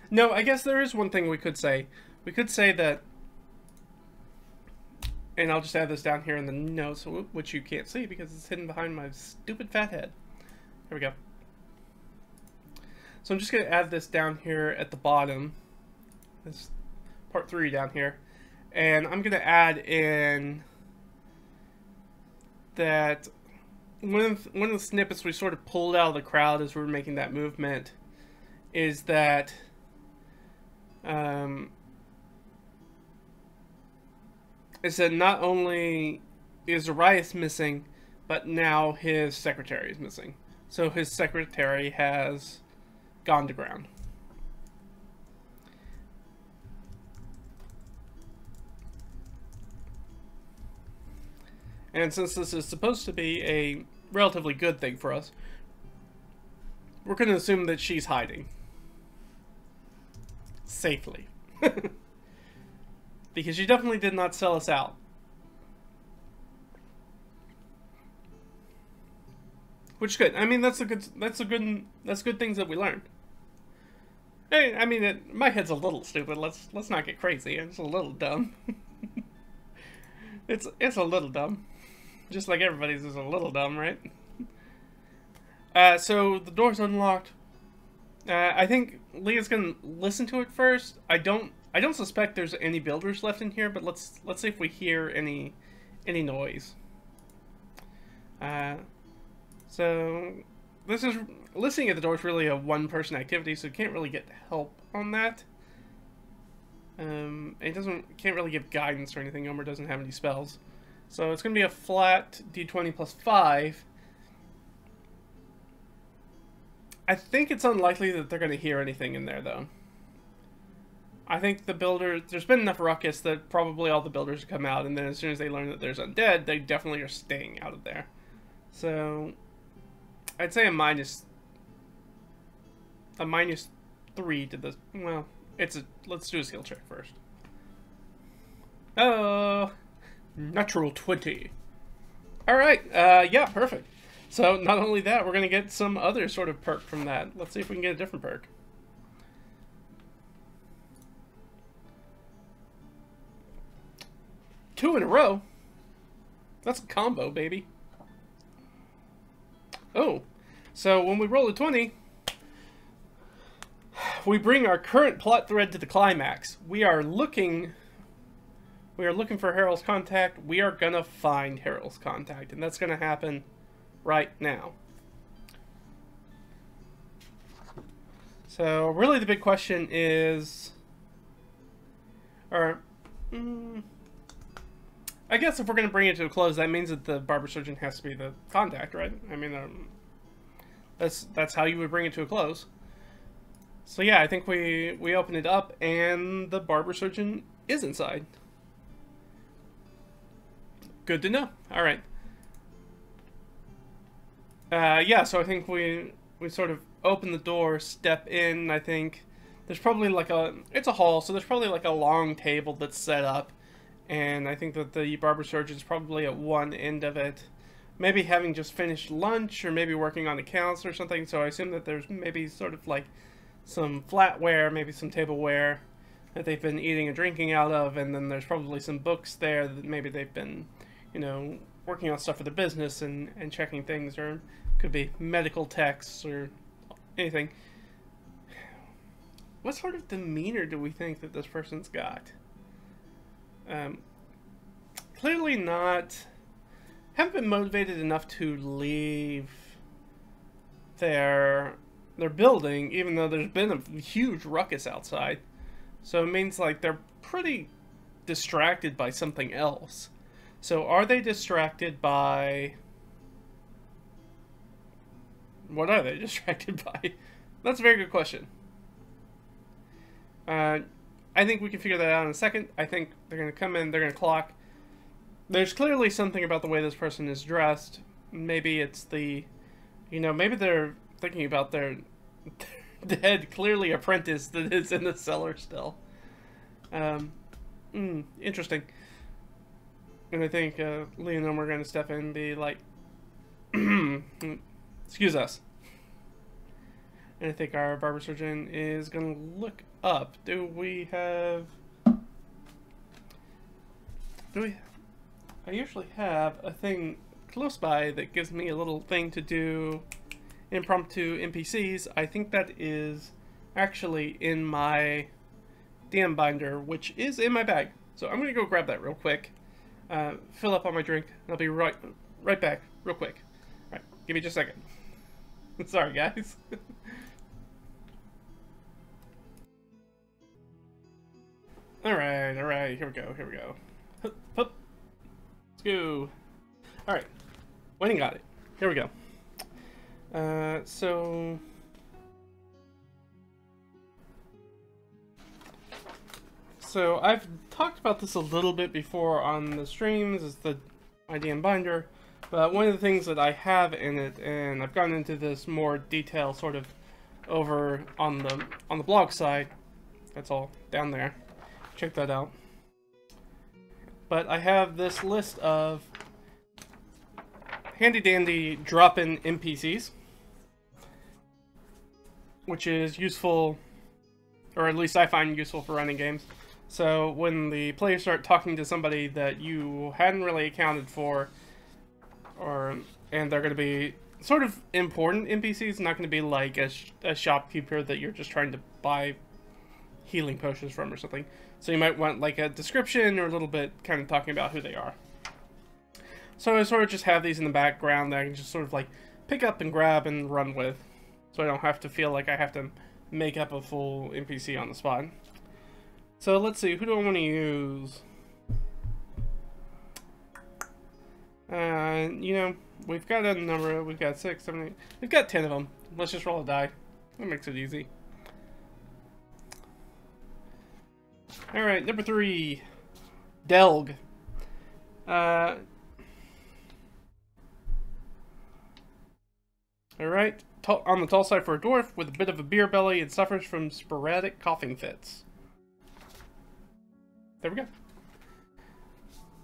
No, I guess there is one thing we could say. We could say that, and I'll just add this down here in the notes, which you can't see because it's hidden behind my stupid fat head. Here we go. So I'm just going to add this down here at the bottom. This part 3 down here. And I'm going to add in that one of the snippets we sort of pulled out of the crowd as we were making that movement is that not only is Arias missing, but now his secretary is missing. So his secretary has gone to ground. And since this is supposed to be a relatively good thing for us, we're going to assume that she's hiding. Safely. Because she definitely did not sell us out. Which is good. I mean, that's good things that we learned. Hey, I mean, my head's a little stupid. Let's not get crazy. It's a little dumb. it's a little dumb. Just like everybody's is a little dumb, right? So the door's unlocked. I think Lia's gonna listen to it first. I don't suspect there's any builders left in here, but let's see if we hear any noise. So this is listening at the door is really a one-person activity, so you can't really get help on that. It can't really give guidance or anything. Omer doesn't have any spells. So it's going to be a flat d20 plus 5. I think it's unlikely that they're going to hear anything in there, though. I think the builders... There's been enough ruckus that probably all the builders come out, and then as soon as they learn that there's undead, they definitely are staying out of there. So... I'd say a minus 3 to this. Well, let's do a skill check first. Oh... Natural 20. Alright, yeah, perfect. So, not only that, we're going to get some other sort of perk from that. Let's see if we can get a different perk. Two in a row? That's a combo, baby. Oh, so when we roll a 20, we bring our current plot thread to the climax. We are looking for Harold's contact. We are gonna find Harold's contact, and that's gonna happen right now. So really the big question is, I guess if we're gonna bring it to a close, that means that the Barber Chirurgeon has to be the contact, right? I mean, that's how you would bring it to a close. So yeah, I think we open it up, and the Barber Chirurgeon is inside. Good to know. All right. Yeah, so I think we sort of open the door, step in. I think there's probably it's a hall, so there's probably like a long table that's set up, and I think that the Barber Chirurgeon is probably at one end of it, maybe having just finished lunch, or maybe working on accounts or something. So I assume that there's maybe sort of like some flatware, maybe some tableware that they've been eating and drinking out of, and then there's probably some books there that maybe they've been, you know, working on stuff for the business and checking things, or could be medical texts or anything. What sort of demeanor do we think that this person's got? Clearly haven't been motivated enough to leave their building, even though there's been a huge ruckus outside. So it means like they're pretty distracted by something else. So are they distracted by... What are they distracted by? That's a very good question. I think we can figure that out in a second. I think they're going to come in, they're going to clock. There's clearly something about the way this person is dressed. Maybe it's the... You know, maybe they're thinking about their dead, clearly apprentice that is in the cellar still. Interesting. And I think Lia and Omer are going to step in and be like, excuse us. And I think our Barber Chirurgeon is going to look up. I usually have a thing close by that gives me a little thing to do impromptu NPCs. I think that is actually in my DM binder, which is in my bag. So I'm going to go grab that real quick. Fill up on my drink, and I'll be right back, real quick. Alright, give me just a second. Sorry, guys. Alright, here we go. Hup, hup. Let's go. Alright. Went and got it. Here we go. So I've talked about this a little bit before on the streams, is the IDM binder, but one of the things that I have in it, and I've gone into this more detail sort of over on the blog side, that's all down there, check that out. But I have this list of handy dandy drop-in NPCs, which is useful, or at least I find useful for running games. So when the players start talking to somebody that you hadn't really accounted for, and they're going to be sort of important NPCs, not going to be like a shopkeeper that you're just trying to buy healing potions from or something. So you might want like a description or a little bit kind of talking about who they are. So I sort of just have these in the background that I can just sort of like pick up and grab and run with. So I don't have to feel like I have to make up a full NPC on the spot. So let's see, who do I want to use? You know, we've got a number, we've got 6, 7, 8, we've got 10 of them. Let's just roll a die. That makes it easy. Alright, number 3. Delg. Alright, on the tall side for a dwarf, with a bit of a beer belly and suffers from sporadic coughing fits. There we go.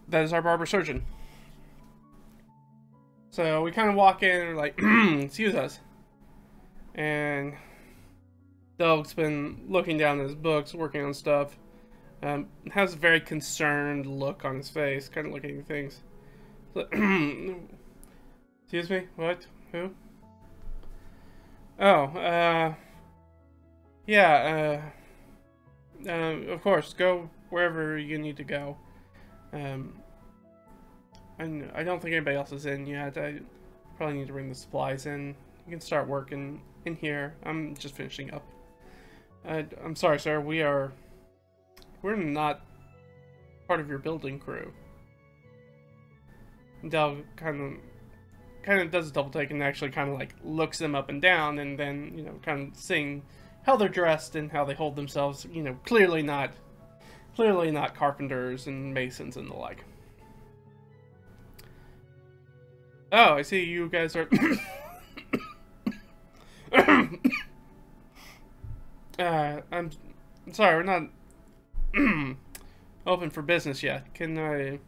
That is our Barber Chirurgeon. So we kind of walk in and we're like, excuse us. And Doug's been looking down at his books, working on stuff. Has a very concerned look on his face, kind of looking at things. So, excuse me? What? Who? Oh, yeah, of course, go wherever you need to go. I don't think anybody else is in yet. I probably need to bring the supplies in. You can start working in here. I'm just finishing up. I'm sorry, sir. We're not part of your building crew. Del kind of does a double take and actually kind of like looks them up and down, and then, you know, kind of seeing how they're dressed and how they hold themselves. You know, clearly not carpenters and masons and the like. Oh, I see you guys are. I'm sorry, we're not open for business yet. Can I?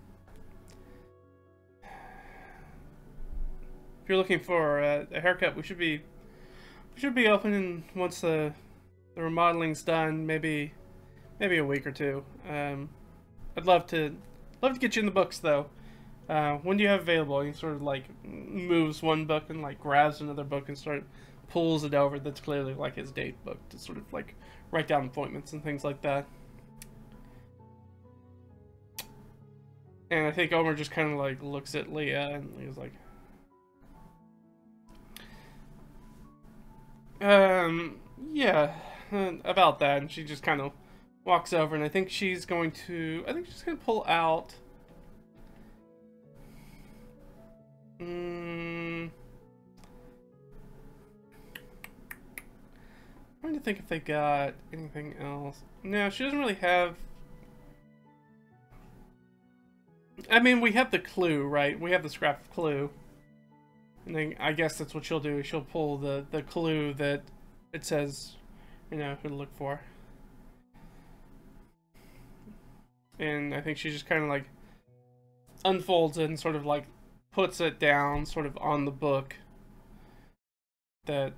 If you're looking for a haircut, we should be open once the remodeling's done. Maybe a week or two. I'd love to get you in the books though. When do you have available? He sort of like moves one book and like grabs another book and sort of pulls it over. That's clearly like his date book to sort of like write down appointments and things like that. And I think Omer just kind of like looks at Lia and he's like, yeah, about that. And she just kind of walks over, and I think she's going to pull out. I'm trying to think if they got anything else. No, she doesn't really have. I mean, we have the clue, right? We have the scrap of clue. And then I guess that's what she'll do. She'll pull the clue that it says, you know, who to look for. And I think she just kind of like unfolds it and sort of like puts it down sort of on the book that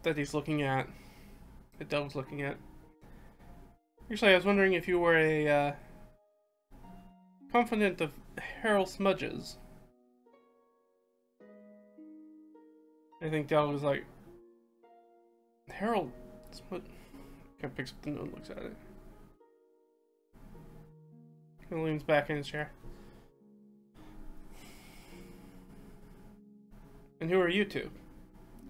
he's looking at, that Doug's looking at. Actually, I was wondering if you were a confidant of Harold Smudge's. I think Del was like, Harold Smudge. Kind of picks up the note and looks at it. He leans back in his chair. And who are you two?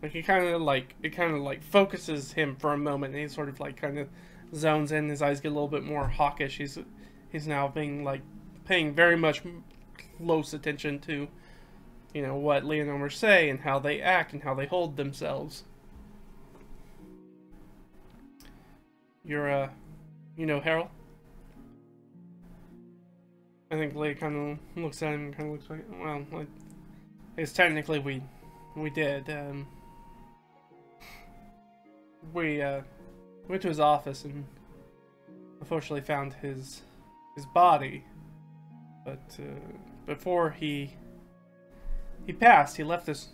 Like, it kind of like focuses him for a moment, and he sort of like kind of zones in. His eyes get a little bit more hawkish. He's now being like paying very much close attention to you know, what Lia and Omer say and how they act and how they hold themselves. You're, you know Harold? I think Lia kind of looks at him and kind of looks like, well, like, I guess technically we did. We went to his office and unfortunately found his body, but before he passed, he left this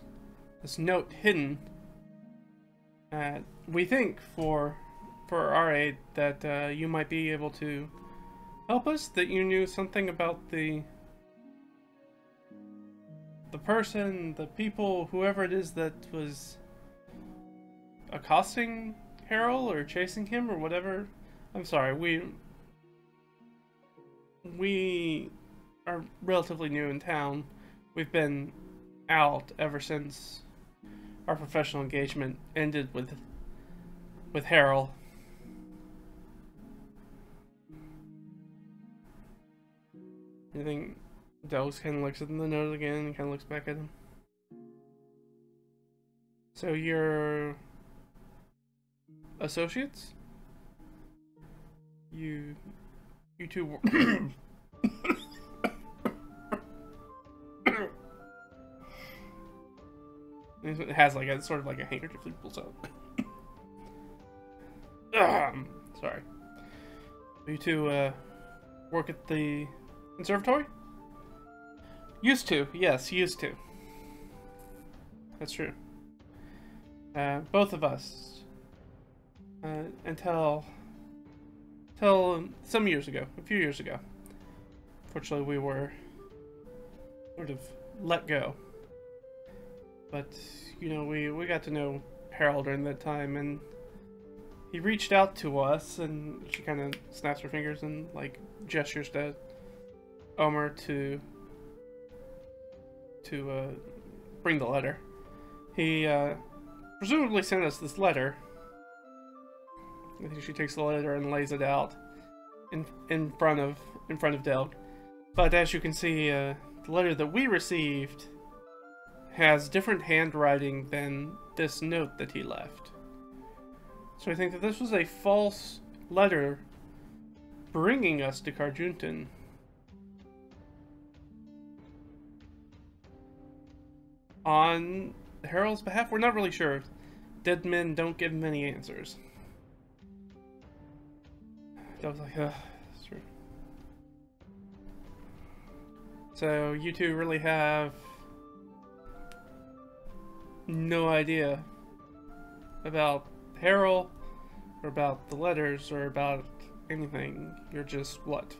note hidden. We think for our aid that you might be able to help us, that you knew something about the person, the people, whoever it is that was accosting Harold or chasing him or whatever. I'm sorry, we are relatively new in town. We've been out ever since our professional engagement ended with Harold. I think Dels kind of looks at the note again and kind of looks back at him. So you're associates? You two it has like a sort of like a handkerchief he pulls out. Sorry. You two work at the conservatory? Used to, yes, used to. That's true. Both of us. Until some years ago, a few years ago. Fortunately, we were sort of let go. But, you know, we got to know Harold during that time, and he reached out to us, and she kind of snaps her fingers and, like, gestures to Omer to bring the letter. He presumably sent us this letter. I think she takes the letter and lays it out in front of Delg. But as you can see, the letter that we received has different handwriting than this note that he left. So I think that this was a false letter bringing us to Carjuntan. On Harold's behalf, we're not really sure. Dead men don't give many answers. That was like, that's true. So you two really have no idea about Harold, or about the letters, or about anything. You're just what?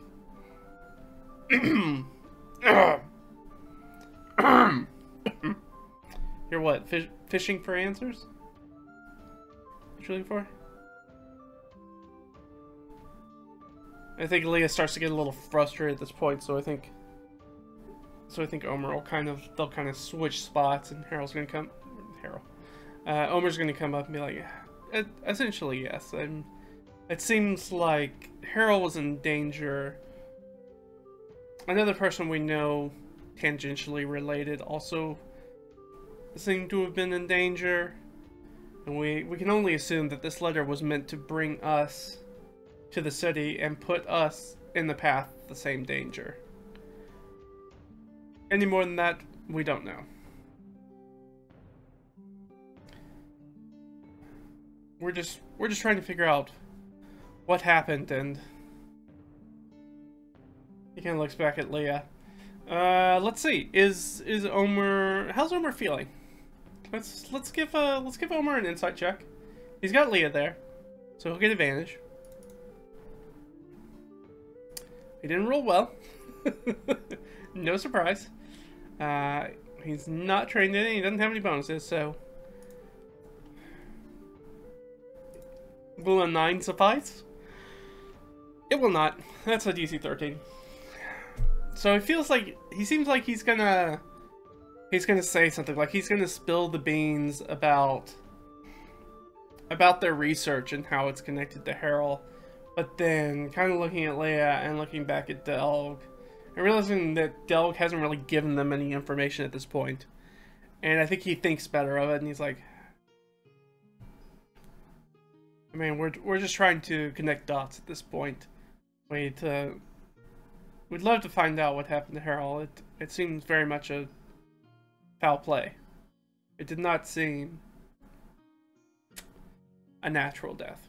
You're what? Fishing for answers? What you looking for? I think Lia starts to get a little frustrated at this point, so I think Omer will they'll kind of switch spots, and Omer's gonna come up and be like, essentially yes. It seems like Harold was in danger. Another person we know, tangentially related, also seemed to have been in danger, and we can only assume that this letter was meant to bring us to the city and put us in the path of the same danger. Any more than that, we don't know. We're just trying to figure out what happened, and he kind of looks back at Lia. Let's see. Is Omer? How's Omer feeling? Let's give Omer an insight check. He's got Lia there, so he'll get advantage. He didn't roll well. No surprise. He's not trained in it. He doesn't have any bonuses, so will a 9 suffice? It will not. That's a DC 13. So it feels like he seems like he's gonna say something, like he's gonna spill the beans about their research and how it's connected to Harold, but then kind of looking at Lia and looking back at Delg and realizing that Delg hasn't really given them any information at this point. And I think he thinks better of it, and he's like, I mean, we're just trying to connect dots at this point. We'd love to find out what happened to Harold. It seems very much a foul play. It did not seem a natural death.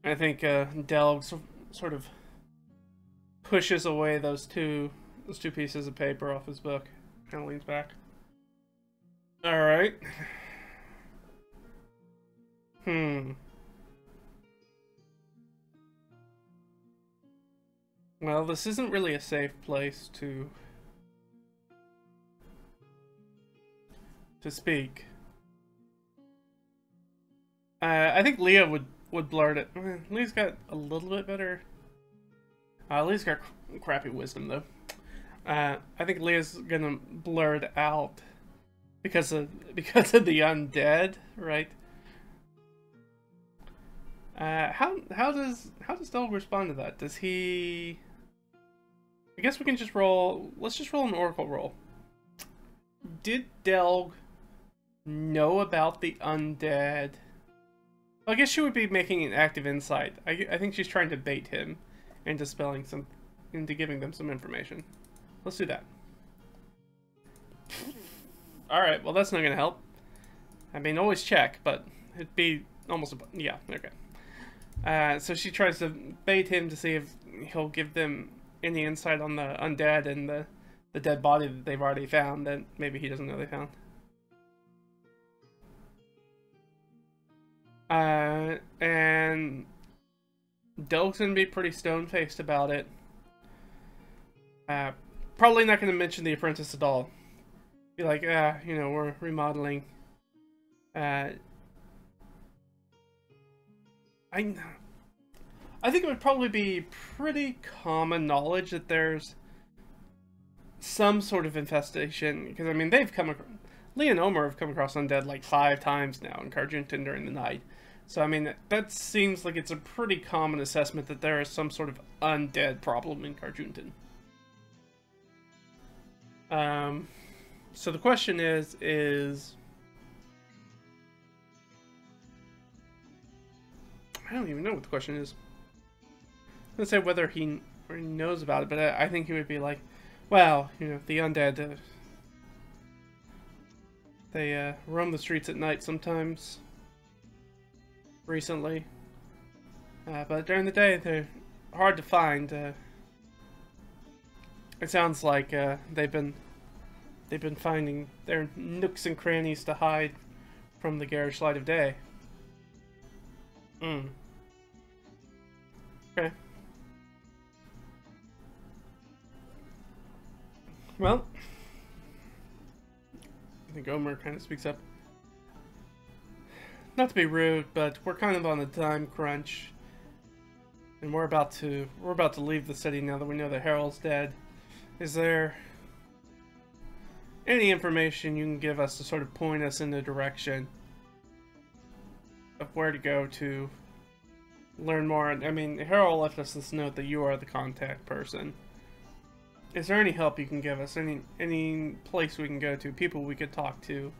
I think Delg sort of pushes away those two pieces of paper off his book. Kind of leans back. All right. Well, this isn't really a safe place to speak. I think Lia would blurt it. Lia's got a little bit better. Lia's got crappy wisdom though. I think Lia's gonna blurt it out because of the undead, right? How does Delg respond to that? Does he? I guess we can just roll. Let's just roll an Oracle roll. Did Delg know about the undead? Well, I guess she would be making an active insight. I think she's trying to bait him into giving them some information. Let's do that. Alright, well that's not gonna help. I mean, always check, but it'd be almost yeah, okay. So she tries to bait him to see if he'll give them any insight on the undead and the dead body that they've already found that maybe he doesn't know they found. And Delg's gonna be pretty stone-faced about it. Probably not gonna mention the apprentice at all. Be like, you know, we're remodeling. I think it would probably be pretty common knowledge that there's some sort of infestation, because I mean they've come across, Lia and Omer have come across undead like 5 times now in Carjunton during the night. So I mean that seems like it's a pretty common assessment that there is some sort of undead problem in Carjunton. So the question is I don't even know what the question is. I'm gonna say whether he knows about it, but I think he would be like, well, you know, the undead, they roam the streets at night sometimes, recently, but during the day they're hard to find. It sounds like they've been finding their nooks and crannies to hide from the garish light of day. Okay. Well, I think Omer kind of speaks up. Not to be rude, but we're kind of on a time crunch, and we're about to leave the city now that we know that Harold's dead. Is there any information you can give us to sort of point us in the direction of where to go to learn more? I mean, Harold left us this note that you are the contact person. Is there any help you can give us? Any place we can go to? People we could talk to?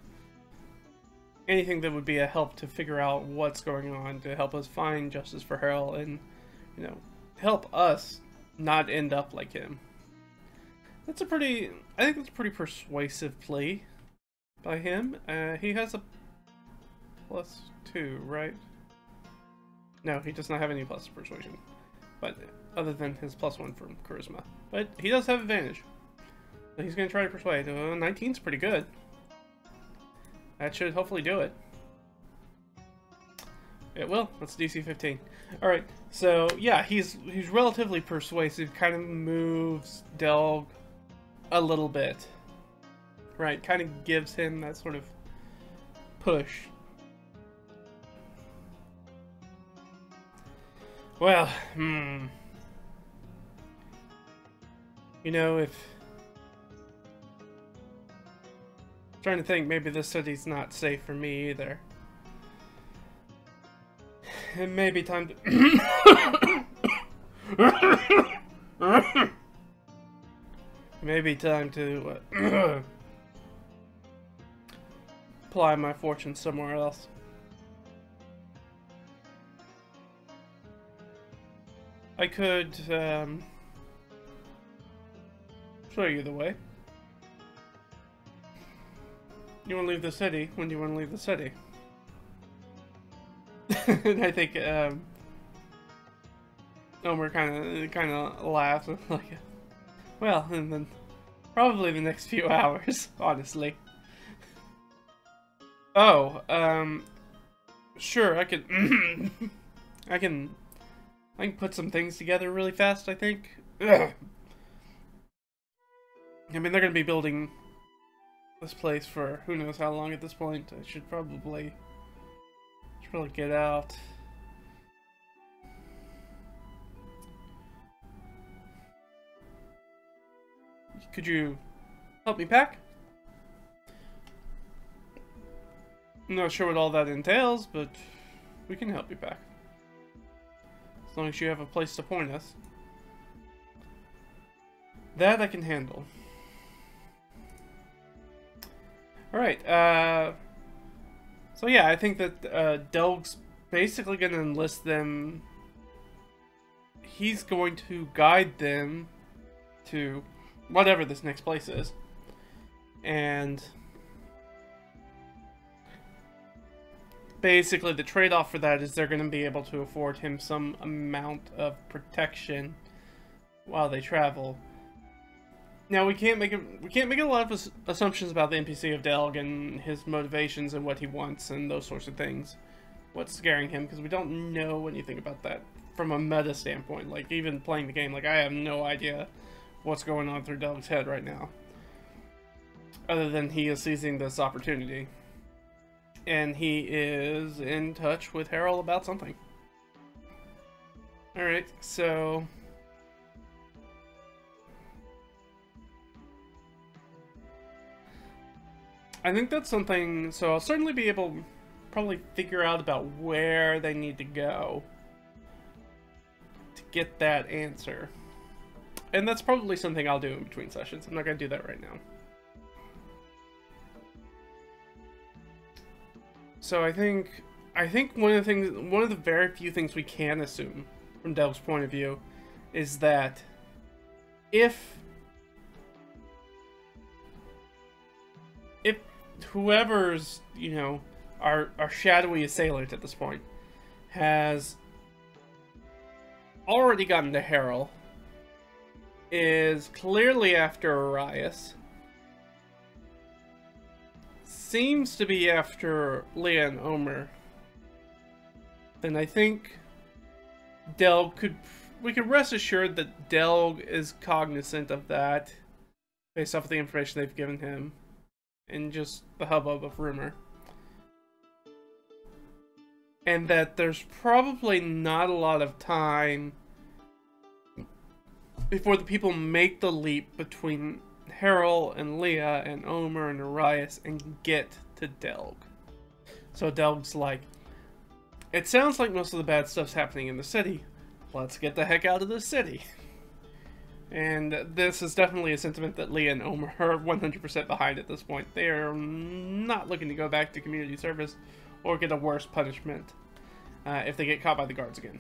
Anything that would be a help to figure out what's going on, to help us find justice for Harold and, you know, help us not end up like him. I think that's a pretty persuasive plea by him. He has a +2, right? No, he does not have any plus to persuasion. But other than his +1 from charisma. But he does have advantage. So he's going to try to persuade. 19's pretty good. That should hopefully do it. It will. That's DC 15. Alright, so yeah, he's relatively persuasive. Kind of moves Delg a little bit. Right, kind of gives him that sort of push. Well, you know, if... I'm trying to think, maybe this city's not safe for me either. It may be time to... Maybe time to apply my fortune somewhere else. I could show you the way. You want to leave the city? When do you want to leave the city? And I think Omer kind of laughs like, well, and then probably the next few hours, honestly. Oh, sure, I could, I can put some things together really fast, I think. Ugh. I mean, they're gonna be building this place for who knows how long at this point. I should probably get out. Could you help me pack? I'm not sure what all that entails, but we can help you pack. As long as you have a place to point us. That I can handle. Alright, so yeah, I think that Delg's basically going to enlist them. He's going to guide them to whatever this next place is. And basically the trade-off for that is they're going to be able to afford him some amount of protection while they travel. Now we can't make a lot of assumptions about the NPC of Delg and his motivations and what he wants and those sorts of things. What's scaring him, because we don't know anything about that from a meta standpoint. Like, even playing the game, like, I have no idea what's going on through Delg's head right now. Other than he is seizing this opportunity. And he is in touch with Harold about something. Alright, so I think that's something, so I'll certainly be able to probably figure out about where they need to go to get that answer. And that's probably something I'll do in between sessions. I'm not going to do that right now. So I think one of the very few things we can assume from Delg's point of view is that if whoever's, you know, our shadowy assailant at this point has already gotten to Harold, is clearly after Arias, seems to be after Lia and Omer, then I think we could rest assured that Delg is cognizant of that based off of the information they've given him and just the hubbub of rumor. And that there's probably not a lot of time before the people make the leap between Harold and Lia and Omer and Arias and get to Delg. So Delg's like, it sounds like most of the bad stuff's happening in the city. Let's get the heck out of the city. And this is definitely a sentiment that Lia and Omer are 100% behind at this point. They are not looking to go back to community service or get a worse punishment if they get caught by the guards again.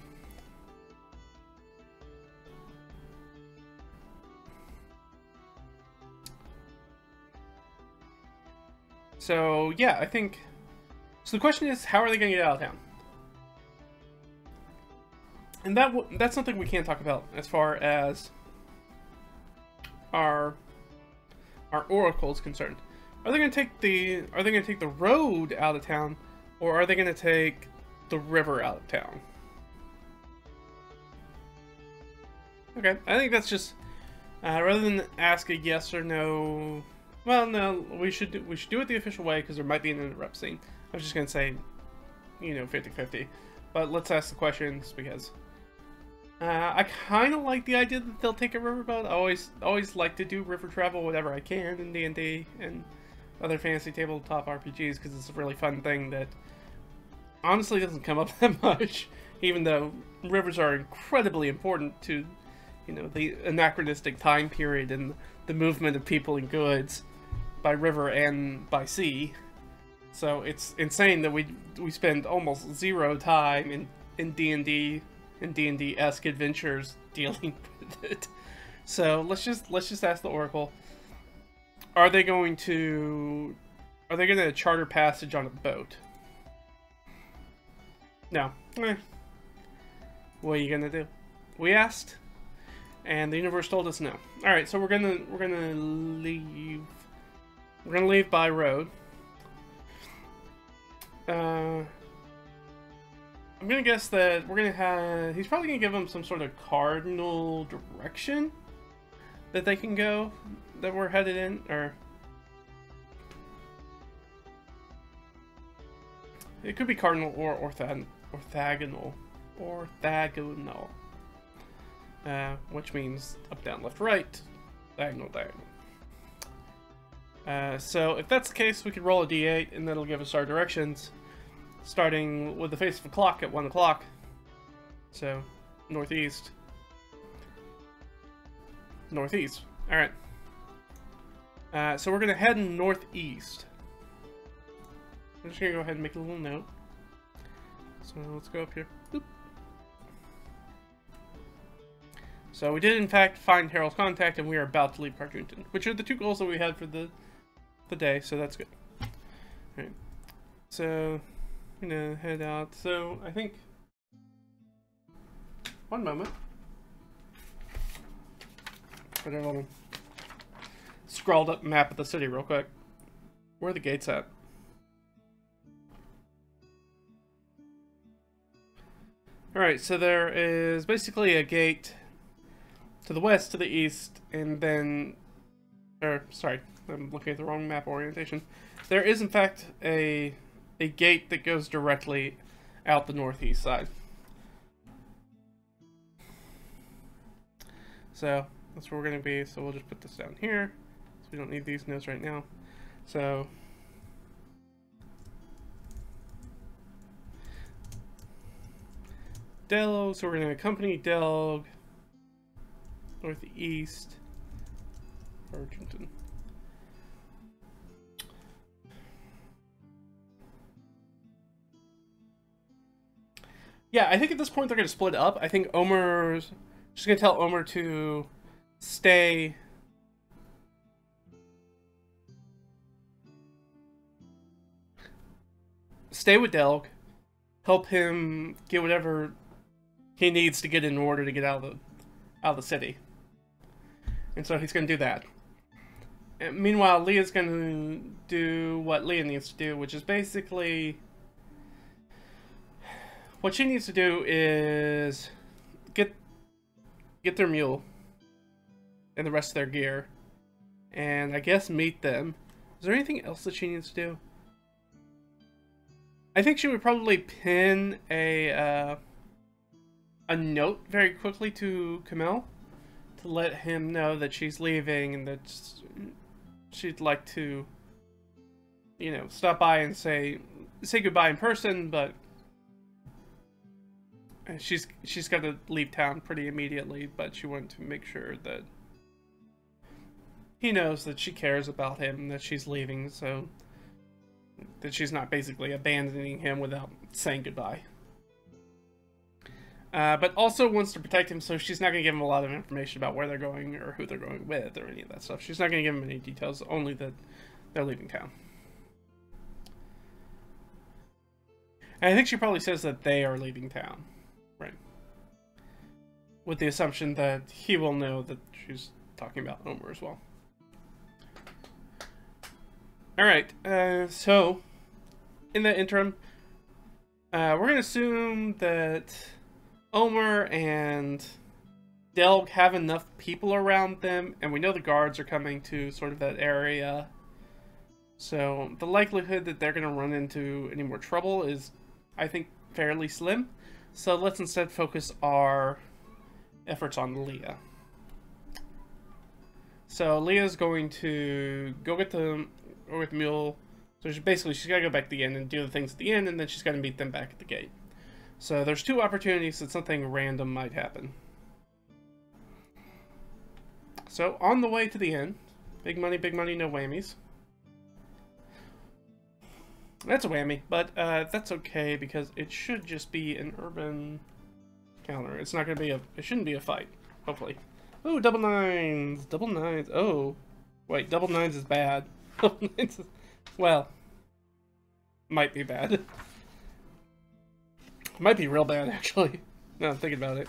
So yeah, I think, so the question is, how are they going to get out of town? And that's something we can't talk about as far as our oracle is concerned. Are they going to take the road out of town, or are they going to take the river out of town? Okay, I think that's just rather than ask a yes or no. Well, no, we should do it the official way because there might be an interrupt scene. I was just gonna say, you know, 50-50, but let's ask the questions because I kind of like the idea that they'll take a riverboat. I always like to do river travel whenever I can in D&D and other fantasy tabletop RPGs because it's a really fun thing that honestly doesn't come up that much even though rivers are incredibly important to, you know, the anachronistic time period and the movement of people and goods by river and by sea. So it's insane that we spend almost zero time in D&D and D&D-esque adventures dealing with it. So let's just ask the Oracle. Are they going to charter passage on a boat? No. What are you gonna do? We asked, and the universe told us no. All right, so we're gonna leave. We're gonna leave by road. I'm gonna guess that we're gonna have. He's probably gonna give them some sort of cardinal direction that they can go. That we're headed in, or it could be cardinal or orthogonal. Which means up, down, left, right, diagonal, diagonal. So if that's the case, we could roll a d8, and that'll give us our directions, starting with the face of a clock at 1 o'clock. So northeast, northeast. All right. So we're gonna head northeast. I'm just gonna go ahead and make a little note. So let's go up here. Boop. So we did in fact find Harold's contact, and we are about to leave Cartoonton, which are the two goals that we had for the day. So that's good. All right. So I'm gonna head out. So I think 1 moment. Put a little scrawled up map of the city real quick. Where are the gates at? Alright, so there is basically a gate to the west, to the east, and then... sorry, I'm looking at the wrong map orientation. There is, in fact, a gate that goes directly out the northeast side. So, that's where we're going to be, so we'll just put this down here. So we don't need these notes right now. So... Delg, so we're going to accompany Delg northeast, Argenton. Yeah, I think at this point they're going to split up. I think Omer's just going to tell Omer to stay with Delg, help him get whatever he needs to get in order to get out of the city. And so he's going to do that. And meanwhile, Lia's going to do what Lia needs to do, which is basically... What she needs to do is get their mule and the rest of their gear, and I guess meet them. Is there anything else that she needs to do? I think she would probably pin a note very quickly to Kamel to let him know that she's leaving and that she'd like to, you know, stop by and say goodbye in person, but she's got to leave town pretty immediately. But she wanted to make sure that he knows that she cares about him and that she's leaving, so that she's not basically abandoning him without saying goodbye. But also wants to protect him, so she's not going to give him a lot of information about where they're going or who they're going with or any of that stuff. She's not going to give him any details, only that they're leaving town. And I think she probably says that they are leaving town, right? With the assumption that he will know that she's talking about Omer as well. Alright, so in the interim, we're going to assume that Omer and Delg have enough people around them, and we know the guards are coming to sort of that area. So the likelihood that they're going to run into any more trouble is, I think, fairly slim. So let's instead focus our efforts on Lia. So Lia's going to go get the mule. So she's got to go back to the inn and do the things at the inn, and then she's got to meet them back at the gate. So there's 2 opportunities that something random might happen. So on the way to the inn, big money, no whammies. That's a whammy, but that's okay because it should just be an urban counter. It's not gonna be a. It shouldn't be a fight. Hopefully. Oh, double nines, double nines. Oh, wait, double nines is bad. Well, might be bad. Might be real bad actually. Now I'm thinking about it.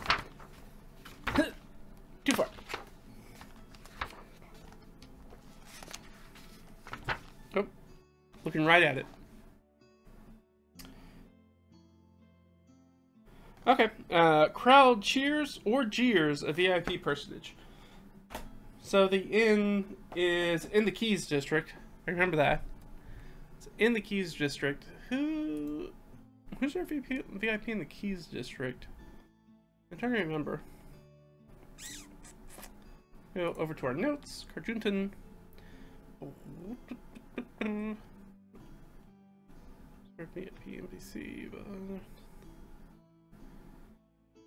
Too far. Oh, looking right at it. Okay, crowd cheers or jeers a VIP personage. So the inn is in the Keys district. I remember that. It's in the Keys district. Who's our VIP in the Keys district? I'm trying to remember. Go over to our notes. Carjunton. VIP NPC.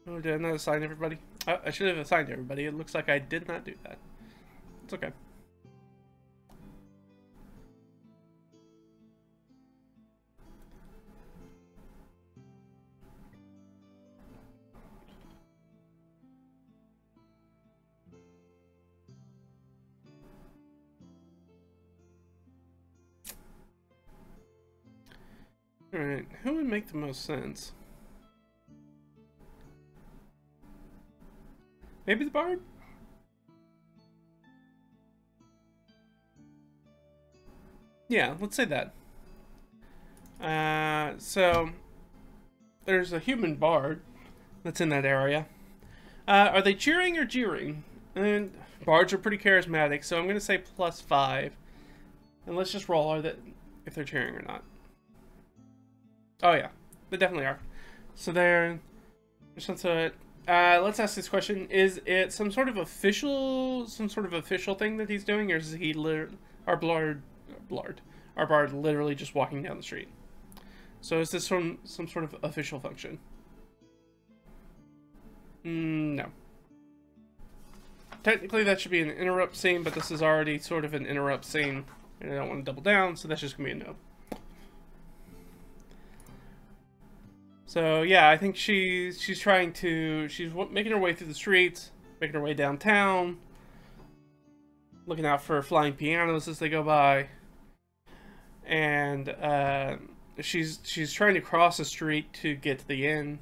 Oh, did I not assign everybody? I should have assigned everybody. It looks like I did not do that. It's okay. Alright, who would make the most sense? Maybe the bard? Yeah, let's say that. So there's a human bard that's in that area. Are they cheering or jeering? And bards are pretty charismatic, so I'm going to say +5. And let's just roll if they're cheering or not. Oh yeah, they definitely are. So there's something to it. Let's ask this question: is it some sort of official thing that he's doing, or is he our bard literally just walking down the street? So is this some sort of official function? No. Technically, that should be an interrupt scene, but this is already sort of an interrupt scene, and I don't want to double down, so that's just gonna be a no. So yeah, I think she's making her way through the streets, making her way downtown, looking out for flying pianos as they go by, and she's trying to cross a street to get to the inn.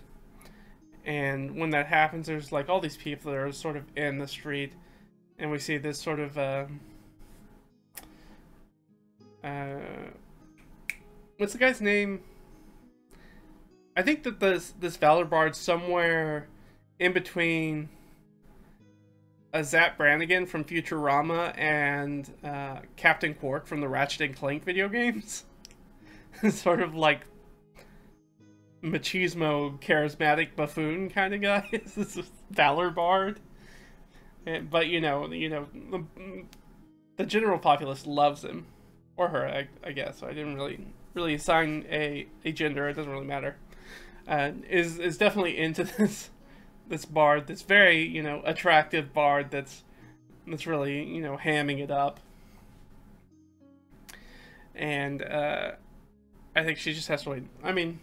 And when that happens, there's like all these people that are sort of in the street, and we see this sort of what's the guy's name? I think that this Valor Bard's somewhere in between a Zap Brannigan from Futurama and Captain Quark from the Ratchet and Clank video games. Sort of like machismo, charismatic buffoon kind of guy. This is Valor Bard, but you know, the general populace loves him or her, I guess. So I didn't really assign a gender. It doesn't really matter. Is definitely into this bard, this very attractive bard that's really hamming it up, and I think she just has to wait. I mean,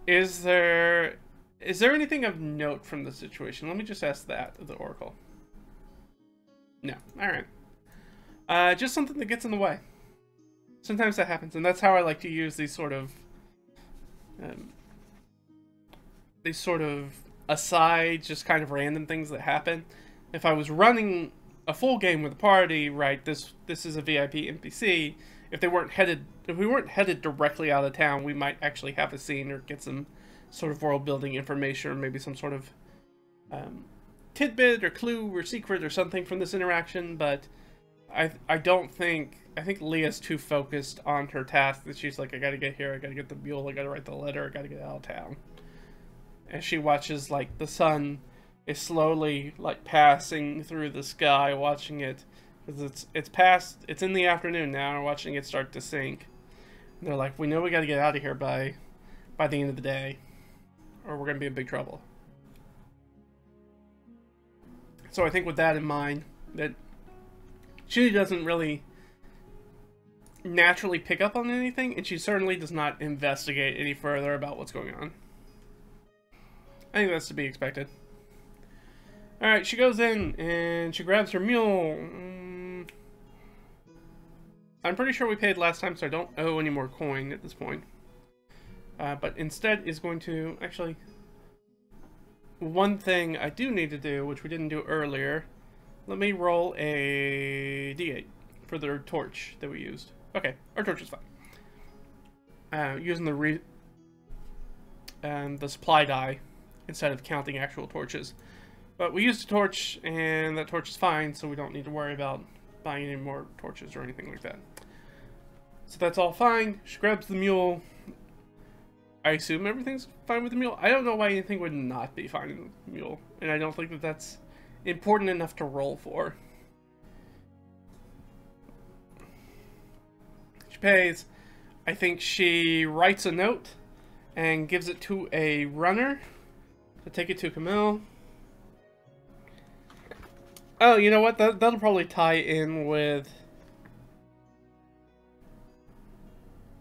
is there anything of note from the situation? Let me just ask that of the Oracle. No. All right. Just something that gets in the way. Sometimes that happens, and that's how I like to use these sort of aside, just kind of random things that happen. If I was running a full game with a party, right, this is a VIP NPC. If we weren't headed directly out of town, we might actually have a scene or get some sort of world building information, or maybe some sort of tidbit or clue or secret or something from this interaction. But I think Leah's too focused on her task that she's like, I gotta get here, I gotta get the mule, I gotta write the letter, I gotta get out of town. And she watches like the sun is slowly like passing through the sky, watching it, because it's in the afternoon now, and watching it start to sink. And they're like, we know we gotta get out of here by by the end of the day, or we're going to be in big trouble. So I think with that in mind, that she doesn't really naturally pick up on anything, and she certainly does not investigate any further about what's going on. I think that's to be expected. Alright, she goes in, and she grabs her mule. I'm pretty sure we paid last time, so I don't owe any more coin at this point. But instead is going to, actually, one thing I do need to do, which we didn't do earlier, let me roll a d8 for the torch that we used. Okay, our torch is fine. Using the supply die instead of counting actual torches. But we used a torch, and that torch is fine, so we don't need to worry about buying any more torches or anything like that. So that's all fine. She grabs the mule. I assume everything's fine with the mule. I don't know why anything would not be fine with the mule, and I don't think that that's important enough to roll for. She pays. I think she writes a note and gives it to a runner to take it to Camille. Oh, you know what? That'll probably tie in with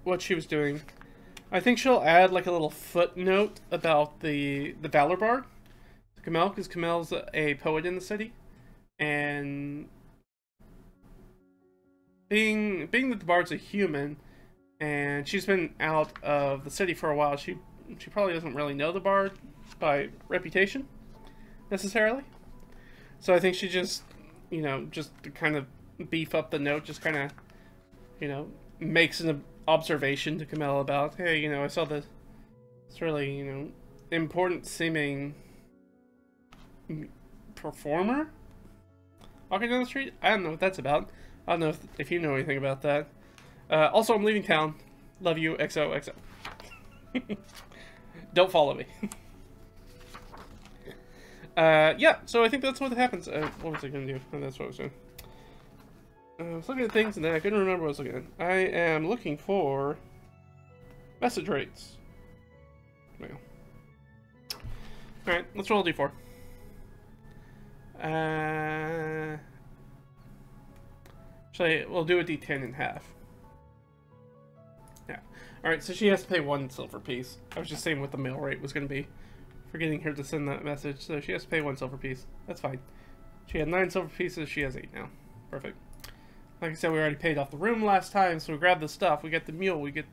what she was doing. I think she'll add like a little footnote about the Valor Bard to Camille, because Camille's a poet in the city, and being that the Bard's a human, and she's been out of the city for a while, she probably doesn't really know the Bard by reputation necessarily. So I think she just, you know, just to kind of beef up the note, just kind of, you know, makes an observation to Camille about, hey, you know, I saw this really, you know, important seeming performer walking down the street. I don't know what that's about. I don't know if you know anything about that. Also, I'm leaving town. Love you, XOXO. Don't follow me. Yeah, so I think that's what happens. What was I going to do? Oh, that's what I was doing. I was looking at things and then I couldn't remember what I was looking at. I am looking for message rates. There we go. Alright, let's roll a d4. Actually, we'll do a d10 in half. Yeah. Alright, so she has to pay 1 silver piece. I was just saying what the mail rate was going to be for getting her to send that message. So she has to pay 1 silver piece. That's fine. She had 9 silver pieces. She has 8 now. Perfect. Like I said, we already paid off the room last time, so we grabbed the stuff. We get the mule. We get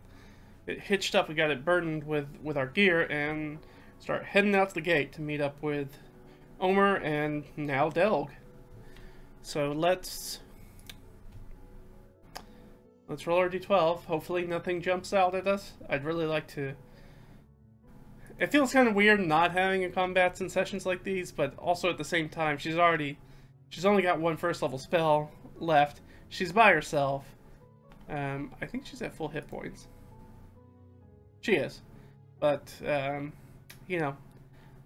it hitched up. We got it burdened with our gear and start heading out the gate to meet up with Omer and now Delg. So let's roll our d12. Hopefully nothing jumps out at us. I'd really like to. It feels kind of weird not having a combats in sessions like these, but also at the same time, she's only got 1 first level spell left. She's by herself. I think she's at full hit points. She is. But, you know,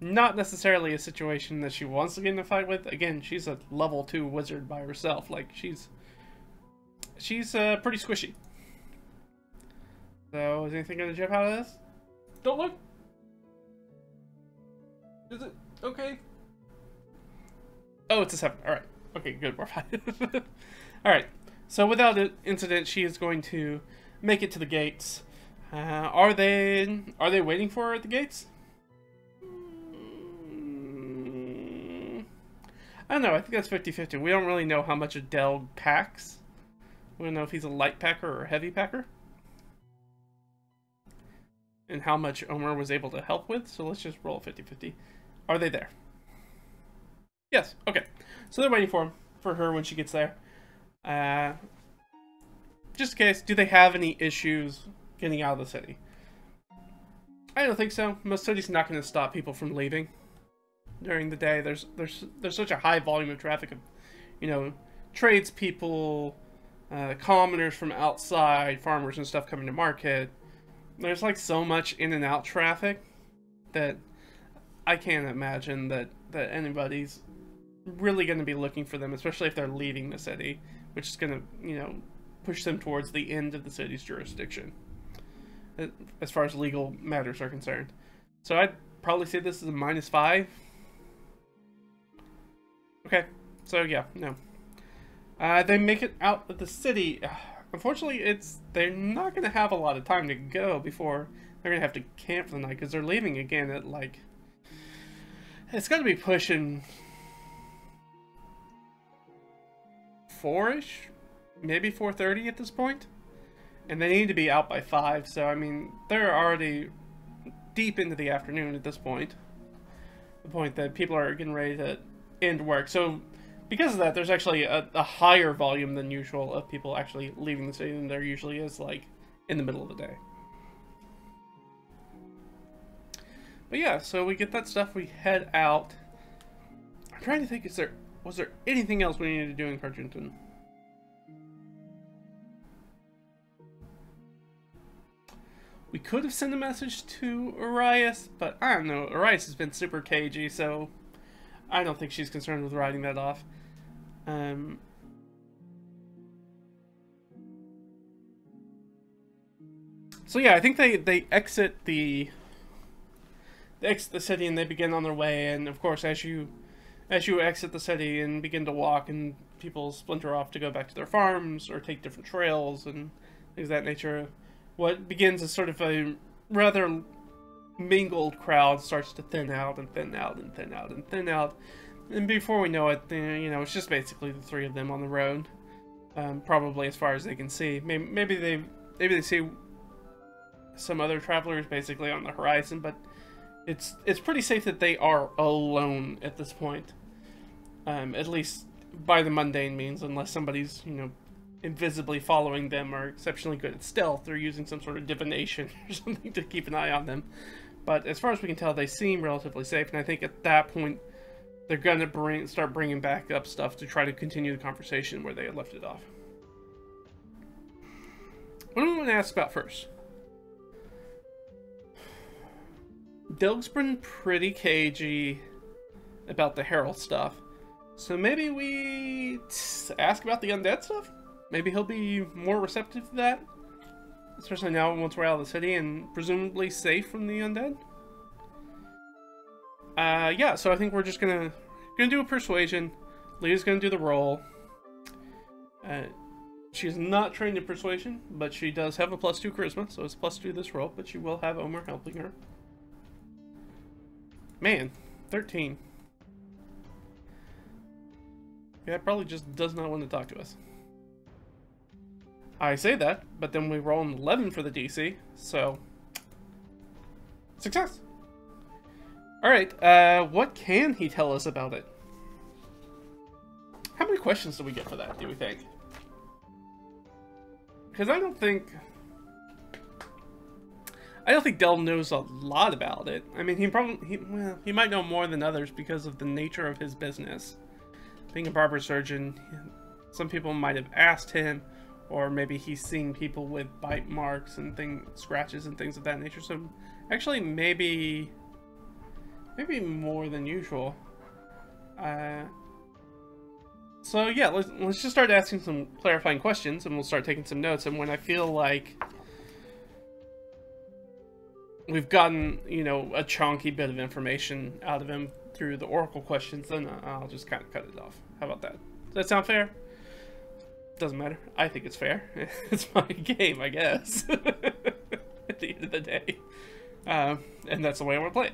not necessarily a situation that she wants to get in a fight with. Again, she's a level 2 wizard by herself. Like, she's pretty squishy. So, is anything going to jump out of this? Don't look! Is it? Okay. Oh, it's a 7. Alright. Okay, good. We're fine. Alright. So, without an incident, she is going to make it to the gates. Are they waiting for her at the gates? I don't know. I think that's 50-50. We don't really know how much a Delg packs. We don't know if he's a light packer or a heavy packer. And how much Omer was able to help with. So let's just roll 50-50. Are they there? Yes. Okay. So they're waiting for her when she gets there. Just in case, do they have any issues getting out of the city? I don't think so. Most cities are not going to stop people from leaving during the day. There's such a high volume of traffic of, you know, tradespeople, commoners from outside, farmers and stuff coming to market. There's like so much in and out traffic that I can't imagine that anybody's really going to be looking for them, especially if they're leaving the city, which is going to, you know, push them towards the end of the city's jurisdiction. as far as legal matters are concerned. So I'd probably say this is a -5. Okay, so yeah, no. They make it out of the city. Unfortunately, they're not going to have a lot of time to go before they're going to have to camp for the night, because they're leaving again at, like, it's got to be pushing 4-ish, maybe 4:30 at this point, and they need to be out by 5. So I mean, they're already deep into the afternoon at this point, the point that people are getting ready to end work. So because of that, there's actually a higher volume than usual of people actually leaving the city than there usually is, like, in the middle of the day. But yeah, so we get that stuff, we head out. I'm trying to think, was there anything else we needed to do in Carjunton? We could have sent a message to Arias, but I don't know. Arias has been super cagey, so I don't think she's concerned with writing that off. So yeah, I think they exit the city and they begin on their way. And of course, as you exit the city and begin to walk, and people splinter off to go back to their farms or take different trails and things of that nature, what begins as sort of a rather mingled crowd starts to thin out and thin out and thin out and thin out. And before we know it, you know, it's just basically the three of them on the road, probably as far as they can see. Maybe they see some other travelers basically on the horizon, but it's pretty safe that they are alone at this point, at least by the mundane means, unless somebody's, you know, invisibly following them or exceptionally good at stealth or using some sort of divination or something to keep an eye on them. But as far as we can tell, they seem relatively safe, and I think at that point they're gonna start bringing back up stuff to try to continue the conversation where they had left it off. What do we want to ask about first? Delg's been pretty cagey about the Herald stuff, so maybe we ask about the undead stuff? Maybe he'll be more receptive to that, especially now once we're out of the city and presumably safe from the undead. Yeah, so I think we're just gonna do a persuasion. Lia's gonna do the roll. She's not trained in persuasion, but she does have a +2 charisma, so it's +2 this roll, but she will have Omer helping her. Man, 13. Yeah, probably just does not want to talk to us. I say that, but then we roll an 11 for the DC, so success. Alright, what can he tell us about it? How many questions do we get for that, do we think? Because I don't think Del knows a lot about it. I mean, he might know more than others because of the nature of his business. Being a barber surgeon, some people might have asked him, or maybe he's seen people with bite marks and scratches and things of that nature. So actually, maybe more than usual. So yeah, let's just start asking some clarifying questions, and we'll start taking some notes. And when I feel like we've gotten, you know, a chunky bit of information out of him through the oracle questions, then I'll just kind of cut it off. How about that? Does that sound fair? Doesn't matter. I think it's fair. It's my game, I guess. At the end of the day. And that's the way I want to play it.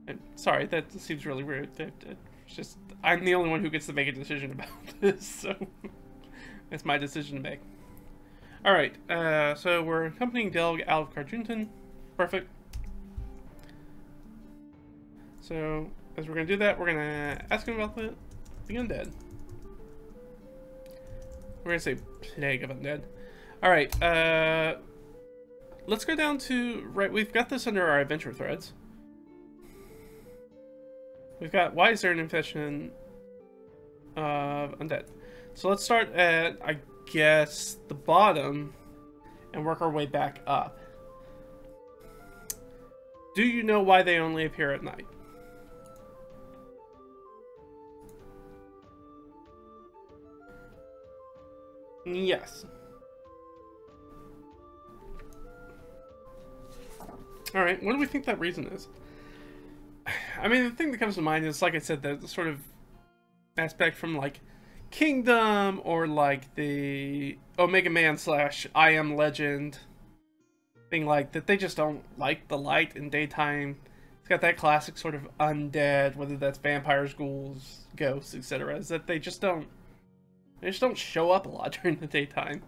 And sorry, that seems really weird. It's just, I'm the only one who gets to make a decision about this, so it's my decision to make. Alright, so we're accompanying Delg out of Carjunton. Perfect. So, as we're going to do that, we're going to ask him about the undead. We're going to say plague of undead. Alright, let's go down to, right, we've got this under our adventure threads. We've got, why is there an infection of undead? So let's start at, I guess, the bottom and work our way back up. Do you know why they only appear at night? Yes. Alright, what do we think that reason is? I mean, the thing that comes to mind is, like I said, the sort of aspect from, like, Kingdom, or, like, the Omega Man / I Am Legend thing, like, that they just don't like the light in daytime. It's got that classic sort of undead, whether that's vampires, ghouls, ghosts, etc., is that they just don't show up a lot during the daytime.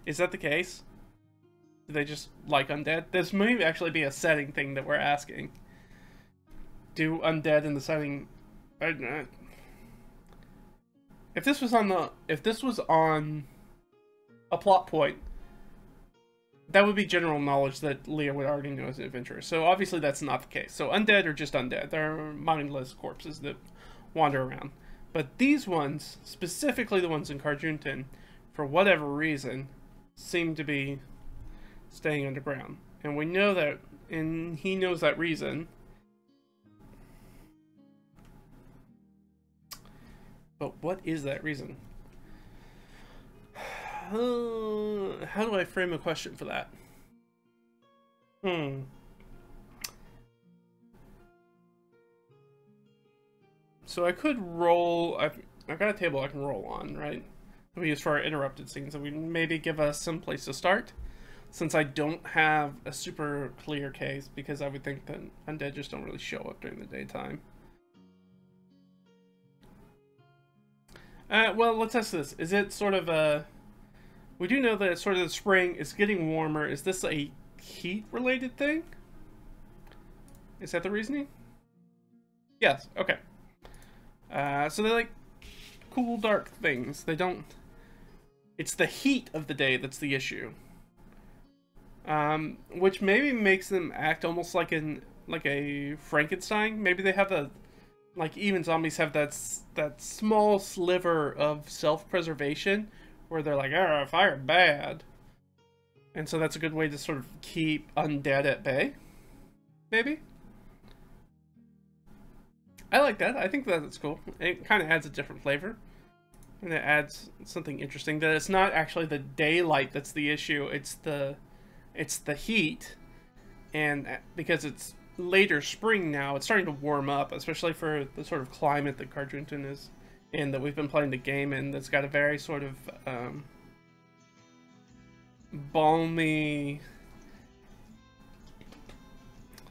Is that the case? Do they just like undead? This may actually be a setting thing that we're asking. Do undead in the setting... If this was on a plot point, that would be general knowledge that Lia would already know as an adventurer. So obviously that's not the case. So undead are just undead. They're mindless corpses that wander around. But these ones, specifically the ones in Carjuntan, for whatever reason, seem to be staying underground. And we know that, and he knows that reason. But what is that reason? How do I frame a question for that? So I could roll... I've got a table I can roll on, right? That we use for our interrupted scenes, and we maybe give us some place to start. Since I don't have a super clear case, because I would think that undead just don't really show up during the daytime. Well, let's test this. Is it sort of a... We do know that it's sort of the spring, it's getting warmer. Is this a heat-related thing? Is that the reasoning? Yes, okay. So they're like cool, dark things. They don't... It's the heat of the day that's the issue. Which maybe makes them act almost like a Frankenstein. Maybe they have the... Like, even zombies have that small sliver of self-preservation where they're like, oh, fire bad. And so that's a good way to sort of keep undead at bay. Maybe? I like that. I think that's cool. It kind of adds a different flavor. And it adds something interesting. That it's not actually the daylight that's the issue. It's the heat. And because it's later spring now, it's starting to warm up, especially for the sort of climate that Carjuntan is in, that we've been playing the game in, that's got a very sort of balmy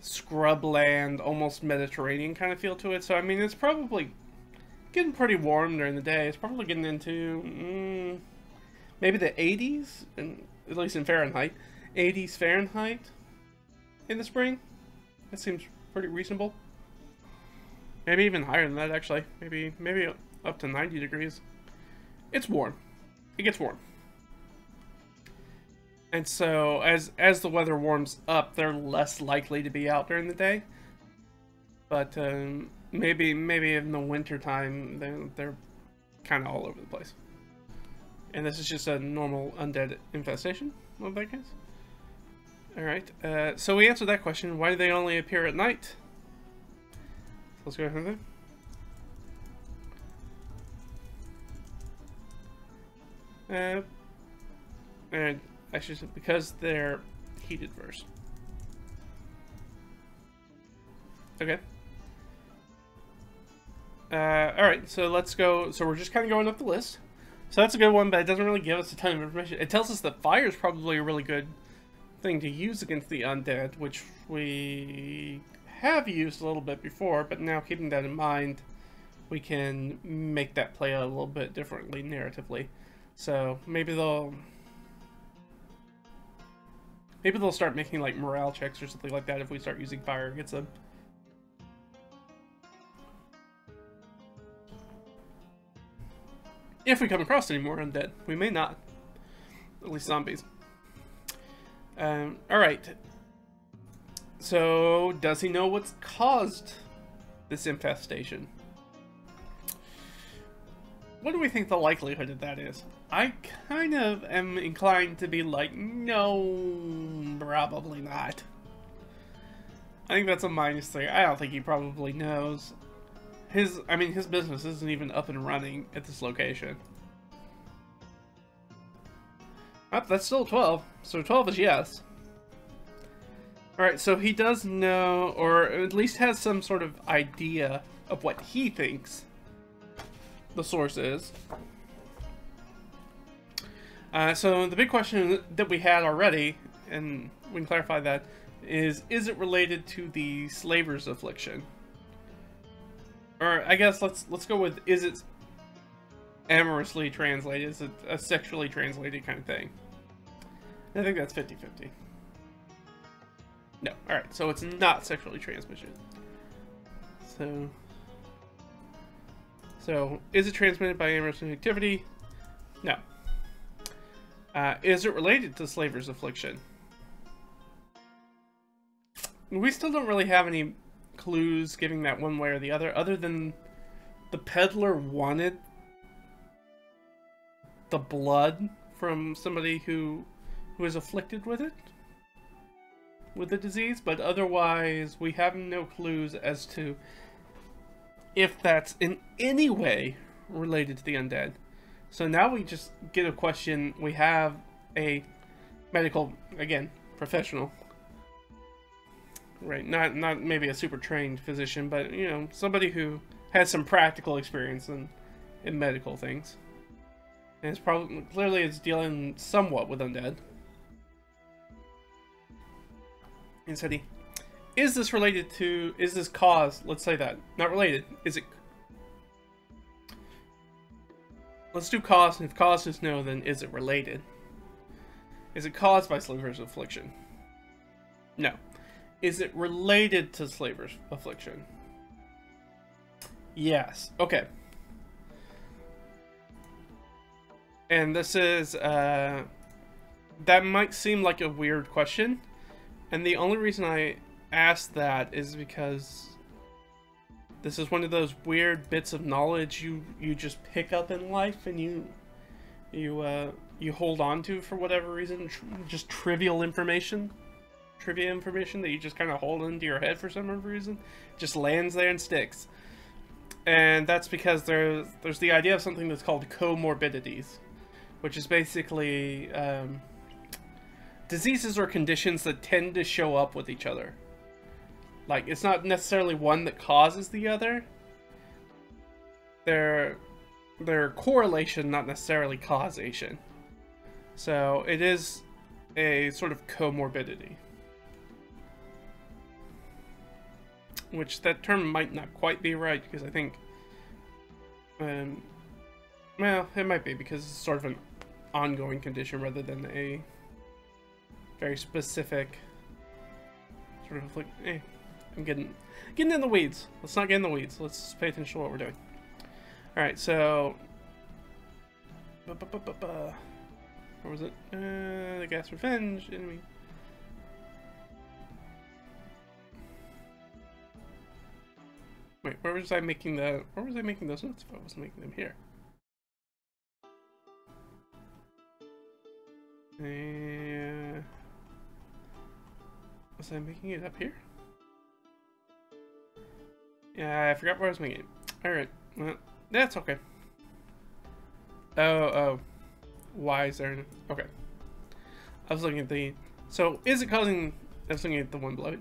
scrubland, almost Mediterranean kind of feel to it. So I mean, it's probably getting pretty warm during the day. It's probably getting into maybe the 80s, at least in Fahrenheit, 80s Fahrenheit in the spring. That seems pretty reasonable. Maybe even higher than that, actually. Maybe up to 90 degrees. It's warm. It gets warm. And so, as the weather warms up, they're less likely to be out during the day. But maybe in the winter time, they're kind of all over the place. And this is just a normal undead infestation of that case. Alright, so we answered that question. Why do they only appear at night? Let's go ahead there. And actually, because they're heated verse. Okay. Alright, so let's go. So we're just kind of going up the list. So that's a good one, but it doesn't really give us a ton of information. It tells us that fire is probably a really good thing to use against the undead, which we have used a little bit before, but now keeping that in mind, we can make that play a little bit differently narratively. So maybe they'll start making like morale checks or something like that if we start using fire against them. If we come across any more undead. We may not. At least zombies. Alright. So, does he know what's caused this infestation? What do we think the likelihood of that is? I kind of am inclined to be like, no, probably not. I think that's a -3. I don't think he probably knows. His business isn't even up and running at this location. Oh, that's still 12. So 12 is yes. Alright, so he does know, or at least has some sort of idea of what he thinks the source is. So the big question that we had already, and we can clarify that, is it related to the slaver's affliction? Or I guess let's go with, is it amorously translated? Is it a sexually translated kind of thing? I think that's 50-50. No, alright, so it's not sexually transmitted. So is it transmitted by amorous activity? No. Is it related to slaver's affliction? We still don't really have any clues giving that one way or the other than the peddler wanted the blood from somebody who is afflicted with it, with the disease, but otherwise we have no clues as to if that's in any way related to the undead. So now we just get a question. We have a medical, again, professional, right? Not maybe a super trained physician, but you know, somebody who has some practical experience in medical things, and it's probably clearly it's dealing somewhat with undead. And said, is this related to? Is this caused? Let's say that not related. Is it? Let's do cause, and if cause is no, then is it related? Is it caused by slaver's affliction? No. Is it related to slaver's affliction? Yes. Okay. And this is, that might seem like a weird question, and the only reason I asked that is because this is one of those weird bits of knowledge you just pick up in life and you hold on to for whatever reason. Just trivia information that you just kind of hold into your head for some reason. Just lands there and sticks. And that's because there's the idea of something that's called comorbidities, which is basically diseases or conditions that tend to show up with each other. Like, it's not necessarily one that causes the other. They're correlation, not necessarily causation. So it is a sort of comorbidity. Which that term might not quite be right, because I think, well, it might be because it's sort of an ongoing condition rather than a very specific sort of like, I'm getting in the weeds. Let's not get in the weeds. Let's pay attention to what we're doing. Alright, so where was it? The gas revenge enemy. Wait, where was I making those notes if I wasn't making them here? Was I making it up here? Yeah, I forgot where I was making it. Alright, well, that's okay. Oh. Why is there... Okay. I was looking at the... So, is it causing... I was looking at the one below it.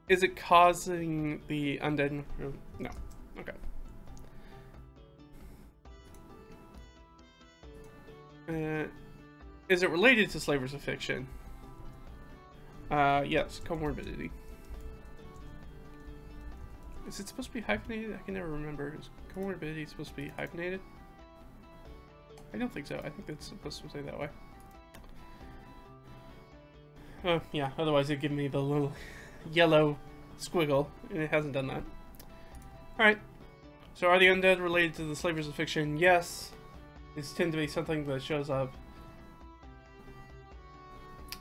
Is it causing the undead... No. Okay. Is it related to slaver's affliction? Yes, comorbidity. Is it supposed to be hyphenated? I can never remember. Is comorbidity supposed to be hyphenated? I don't think so. I think it's supposed to say that way. Oh, yeah. Otherwise it'd give me the little yellow squiggle, and it hasn't done that. Alright. So are the undead related to the slaver's affliction? Yes. These tend to be something that shows up.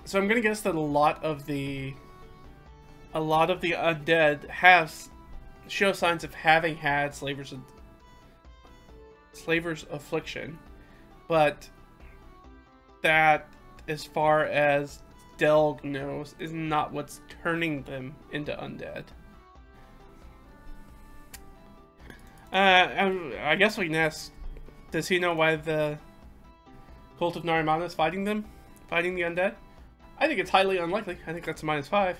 So I'm gonna guess that a lot of the undead show signs of having had slaver's affliction, but that, as far as Delg knows, is not what's turning them into undead. I guess we can ask, does he know why the cult of Narimana is fighting the undead? I think it's highly unlikely. I think that's a -5.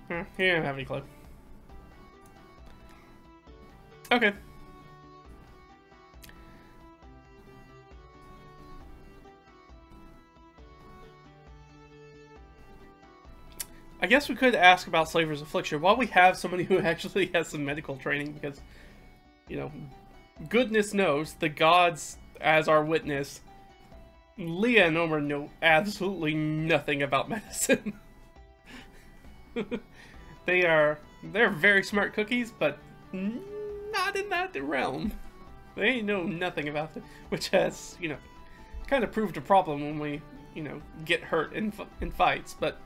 He didn't have any clue. Okay. I guess we could ask about Slaver's Affliction while we have somebody who actually has some medical training, because, you know, goodness knows, the gods as our witness, Lia and Omer know absolutely nothing about medicine. They're very smart cookies, but not in that realm. They know nothing about it, which has, you know, kind of proved a problem when we, you know, get hurt in fights, but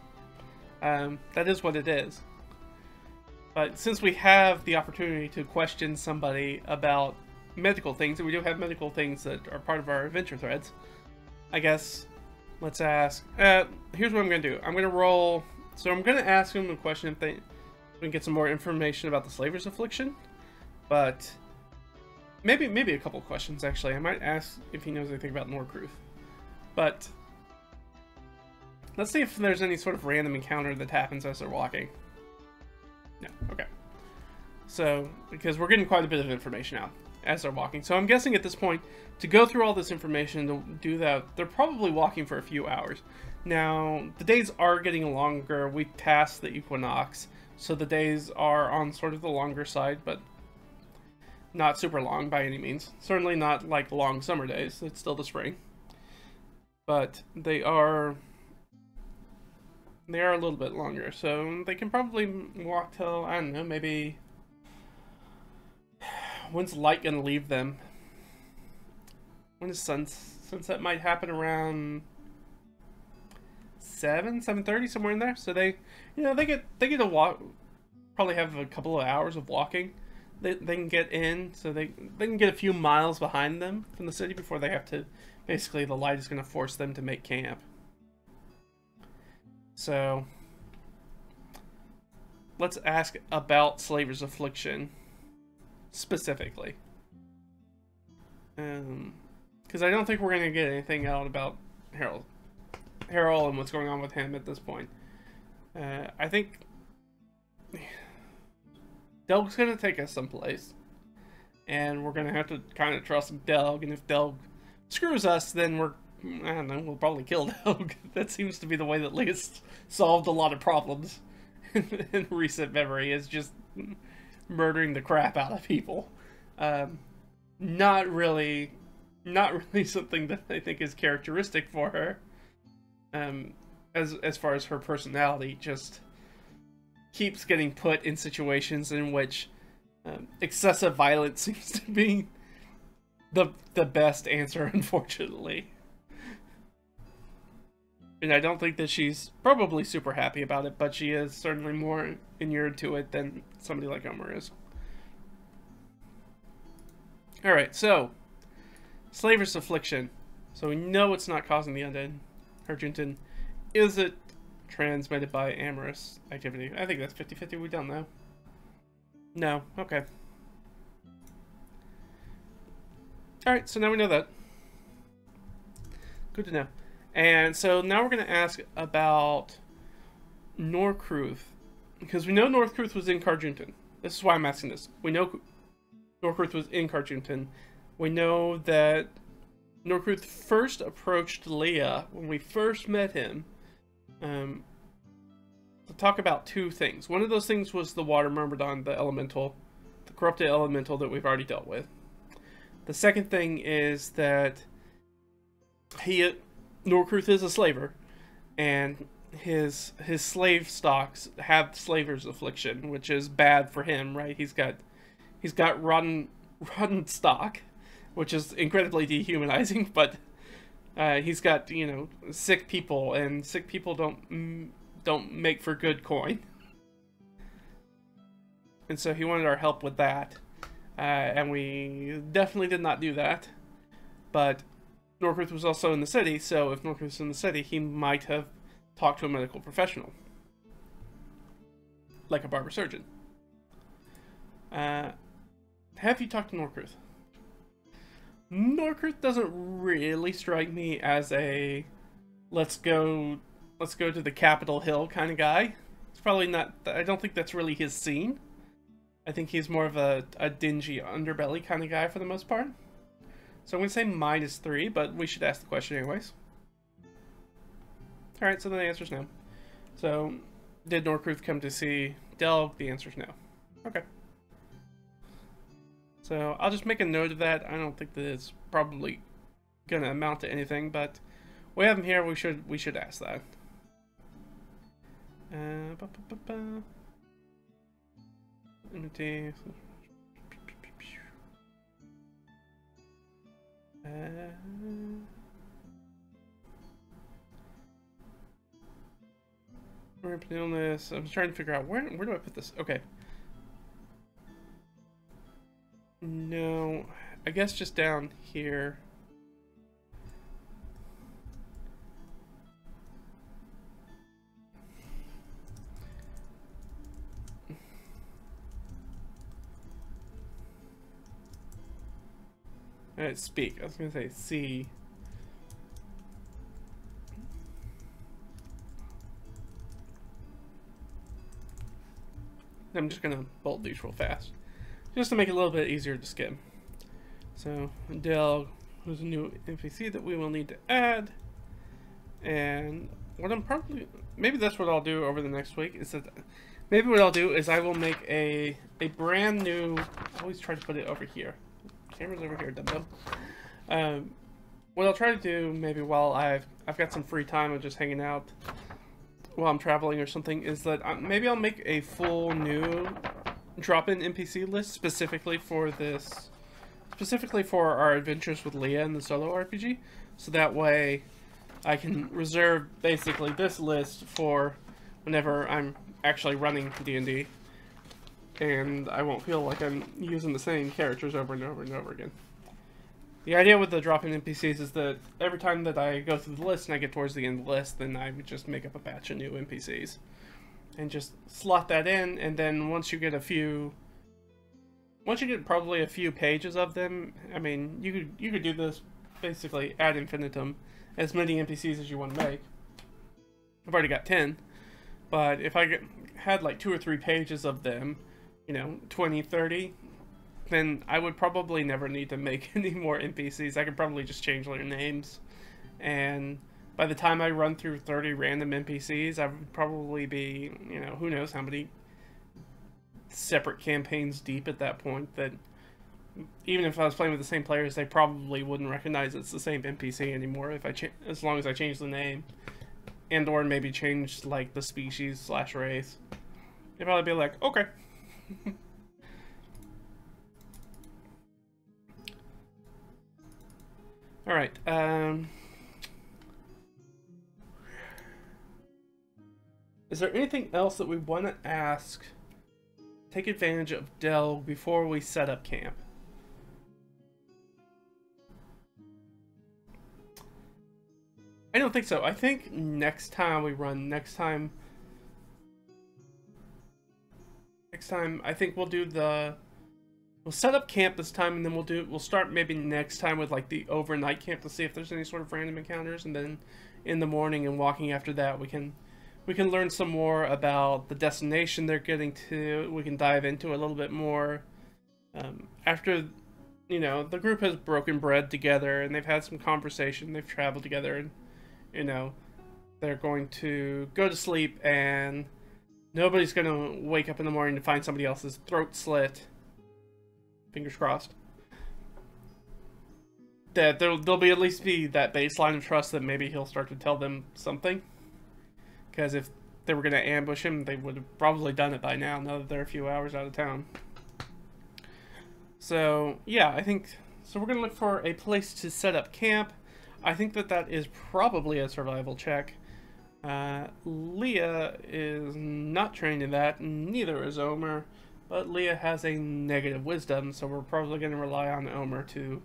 that is what it is. But since we have the opportunity to question somebody about medical things, and we do have medical things that are part of our adventure threads, I guess let's ask. Here's what I'm going to do. I'm going to roll. So I'm going to ask them a question if we can get some more information about the Slaver's Affliction. But maybe a couple questions, actually. I might ask if he knows anything about Norcruth. But let's see if there's any sort of random encounter that happens as they're walking. No, okay. So, because we're getting quite a bit of information out as they're walking. So I'm guessing at this point, to go through all this information, to do that, they're probably walking for a few hours. Now, the days are getting longer. We passed the equinox, so the days are on sort of the longer side, but not super long by any means. Certainly not like long summer days. It's still the spring. But they are a little bit longer, so they can probably walk till, I don't know, maybe... When's light gonna leave them? When is sunset might happen around 7:30, somewhere in there. So they, you know, they get to walk, probably have a couple of hours of walking. They can get in, so they can get a few miles behind them from the city before they have to, basically the light is gonna force them to make camp. So let's ask about Slaver's Affliction specifically. Because I don't think we're going to get anything out about Harold and what's going on with him at this point. I think Delg's going to take us someplace, and we're going to have to kind of trust Delg, and if Delg screws us, then I don't know, we'll probably kill Delg. That seems to be the way that Lea's solved a lot of problems in recent memory, is just murdering the crap out of people. Not really something that I think is characteristic for her. As far as her personality, just keeps getting put in situations in which excessive violence seems to be the best answer, unfortunately. And I don't think that she's probably super happy about it, but she is certainly more inured to it than somebody like Omer is. Alright, so Slaver's Affliction. So we know it's not causing the undead. Argentin. Is it transmitted by amorous activity? I think that's 50-50. We don't know. No. Okay. Alright, so now we know that. Good to know. And so now we're going to ask about Norcruth. Because we know Norcruth was in Carjuntan. This is why I'm asking this. We know Norcruth was in Carjuntan. We know that Norcruth first approached Lia when we first met him to talk about two things. One of those things was the Water Myrmidon, the elemental, the corrupted elemental that we've already dealt with. The second thing is that Norcruth is a slaver, and his slave stocks have Slaver's Affliction, which is bad for him, right? He's got rotten stock, which is incredibly dehumanizing, but he's got, you know, sick people, and sick people don't make for good coin. And so he wanted our help with that, and we definitely did not do that. But Norcruth was also in the city, so if Norcruth was in the city, he might have talked to a medical professional, like a barber surgeon. Have you talked to Norcruth? Norcruth doesn't really strike me as a let's go to the Capitol Hill kind of guy. It's probably not, I don't think that's really his scene. I think he's more of a dingy underbelly kind of guy for the most part. So I'm going to say -3, but we should ask the question anyways. Alright, so the answer is no. So, did Norcruth come to see Delg? The answer is no. Okay. So, I'll just make a note of that. I don't think that it's probably going to amount to anything, but we have him here, we should ask that. We're doing this. I'm trying to figure out where do I put this? Okay. No, I guess just down here. Speak. I was gonna say C. I'm just gonna bold these real fast, just to make it a little bit easier to skim. So Del, who's a new NPC that we will need to add, and what I'm probably, maybe that's what I'll do over the next week, is that maybe what I'll do is I will make a brand new. I always try to put it over here. Camera's over here, dum-dum. What I'll try to do, maybe while I've got some free time of just hanging out while I'm traveling or something, is that maybe I'll make a full new drop-in NPC list specifically for this, specifically for our adventures with Lia and the solo RPG, so that way I can reserve basically this list for whenever I'm actually running D&D. And I won't feel like I'm using the same characters over and over and over again. The idea with the drop-in NPCs is that every time that I go through the list and I get towards the end of the list, then I would just make up a batch of new NPCs. And just slot that in, and then once you get probably a few pages of them, I mean, you could do this basically ad infinitum, as many NPCs as you want to make. I've already got 10, but if I had like 2 or 3 pages of them, you know, 20, 30, then I would probably never need to make any more NPCs. I could probably just change their names. And by the time I run through 30 random NPCs, I would probably be, you know, who knows how many separate campaigns deep at that point, that even if I was playing with the same players, they probably wouldn't recognize it's the same NPC anymore if as long as I change the name. And or maybe change, like, the species / race. They'd probably be like, okay. Alright, is there anything else that we want to ask, take advantage of Del before we set up camp? I don't think so. I think next time we run, next time I think we'll set up camp this time, and then we'll start maybe next time with like the overnight camp to see if there's any sort of random encounters, and then in the morning and walking after that we can learn some more about the destination they're getting to. We can dive into a little bit more after, you know, the group has broken bread together and they've had some conversation, they've traveled together, and you know, they're going to go to sleep and nobody's going to wake up in the morning to find somebody else's throat slit. Fingers crossed. That there'll be at least be that baseline of trust that maybe he'll start to tell them something. Because if they were going to ambush him, they would have probably done it by now that they're a few hours out of town. So, yeah, I think... So we're going to look for a place to set up camp. I think that is probably a survival check. Lia is not trained in that, neither is Omer. But Lia has a negative wisdom, so we're probably going to rely on Omer to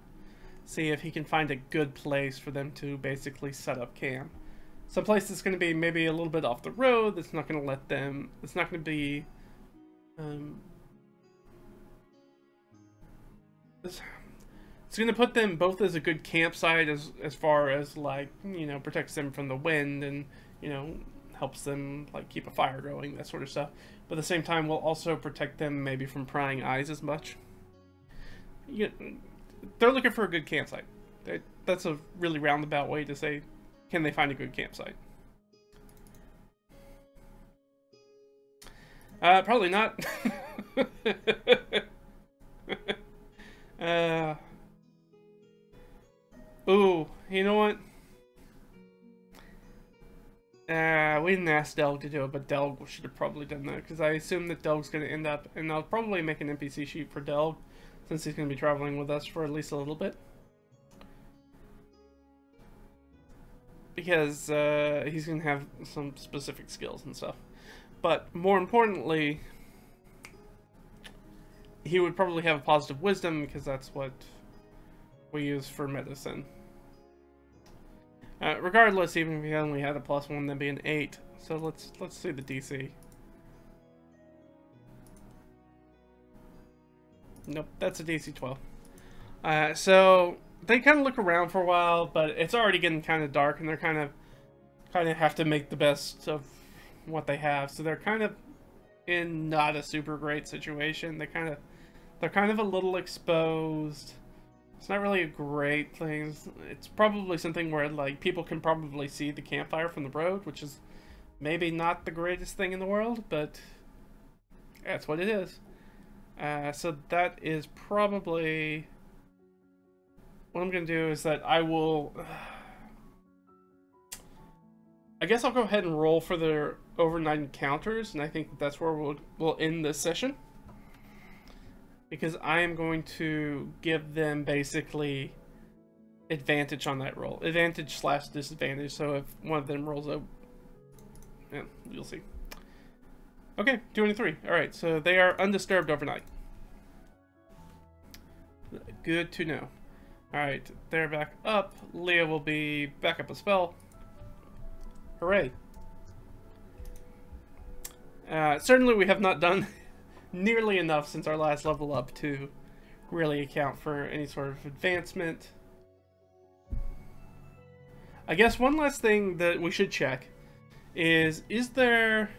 see if he can find a good place for them to basically set up camp. Some place that's going to be maybe a little bit off the road, that's not going to let them... It's not going to be... It's going to put them both as a good campsite as far as, like, you know, protects them from the wind and, you know, helps them like keep a fire going, that sort of stuff. But at the same time, we'll also protect them maybe from prying eyes as much. They're looking for a good campsite. That's a really roundabout way to say, can they find a good campsite? Probably not. Ooh, you know what? We didn't ask Delg to do it, but Delg should have probably done that, because I assume that Delg's going to end up, and I'll probably make an NPC sheet for Delg, since he's going to be traveling with us for at least a little bit. Because he's going to have some specific skills and stuff. But more importantly, he would probably have a positive wisdom, because that's what we use for medicine. Regardless, even if he only had a +1, that'd be an 8. So let's see the DC. Nope, that's a DC 12. So they kind of look around for a while, but it's already getting kind of dark, and they're kind of have to make the best of what they have. So they're kind of in not a super great situation. They're kind of a little exposed. It's not really a great thing. It's probably something where like people can probably see the campfire from the road, which is maybe not the greatest thing in the world, but that's what it is. So that is probably what I'm gonna do. Is that I guess I'll go ahead and roll for their overnight encounters, and I think that's where we'll end this session. Because I am going to give them basically advantage on that roll. Advantage / disadvantage, so if one of them rolls a... yeah, you'll see. Okay, 2 and 3. Alright, so they are undisturbed overnight. Good to know. Alright, they're back up. Lia will be back up a spell. Hooray. Certainly we have not done nearly enough since our last level up to really account for any sort of advancement. I guess one last thing that we should check is there...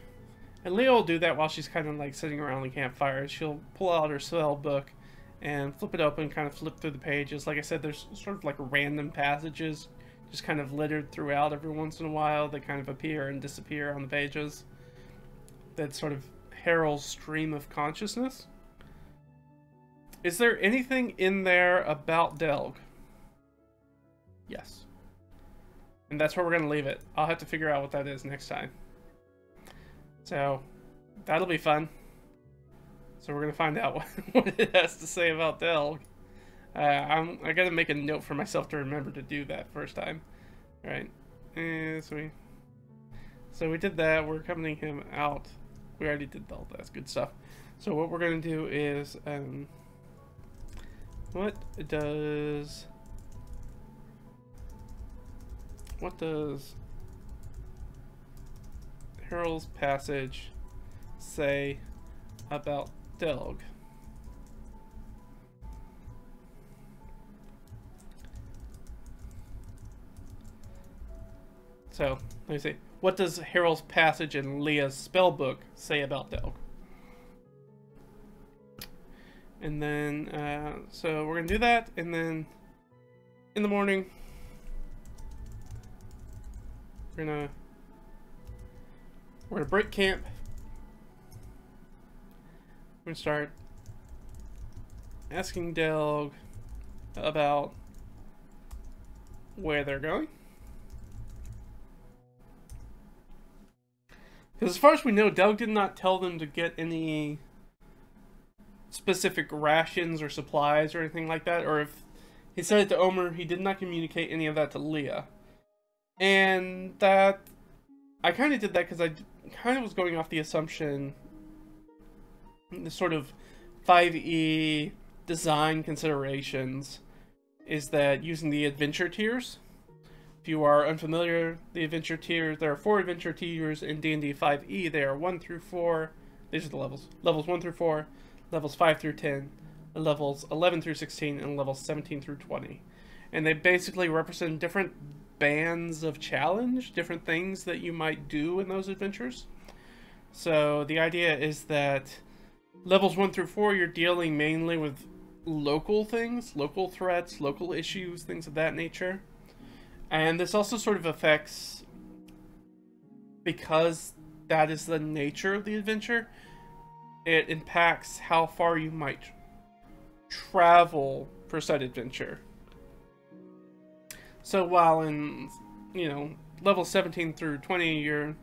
And Lia will do that while she's kind of like sitting around the campfire. She'll pull out her spell book and flip it open, kind of flip through the pages. Like I said, there's sort of like random passages just kind of littered throughout every once in a while. They kind of appear and disappear on the pages. That sort of Harold's stream of consciousness. Is there anything in there about Delg? Yes. And that's where we're going to leave it. I'll have to figure out what that is next time. So, that'll be fun. So we're going to find out what it has to say about Delg. I got to make a note for myself to remember to do that first time. Alright. So we did that. We're accompanying him out. We already did all that good stuff. So what we're going to do is, what does Harold's passage say about Delg? So, let me see. What does Harold's passage in Lia's spellbook say about Delg? And then, so we're going to do that, and then in the morning, we're going to break camp. We're going to start asking Delg about where they're going. Because as far as we know, Delg did not tell them to get any specific rations or supplies or anything like that. Or if he said it to Omer, he did not communicate any of that to Lia. And that... I kind of did that because I kind of was going off the assumption... the sort of 5e design considerations is that using the adventure tiers... If you are unfamiliar, the adventure tiers, there are 4 adventure tiers in D&D 5e. They are 1 through 4. These are the levels. Levels 1 through 4, levels 5 through 10, levels 11 through 16, and levels 17 through 20. And they basically represent different bands of challenge, different things that you might do in those adventures. So the idea is that levels 1 through 4, you're dealing mainly with local things, local threats, local issues, things of that nature. And this also sort of affects, because that is the nature of the adventure, it impacts how far you might travel for said adventure. So while in, you know, level 17 through 20, you're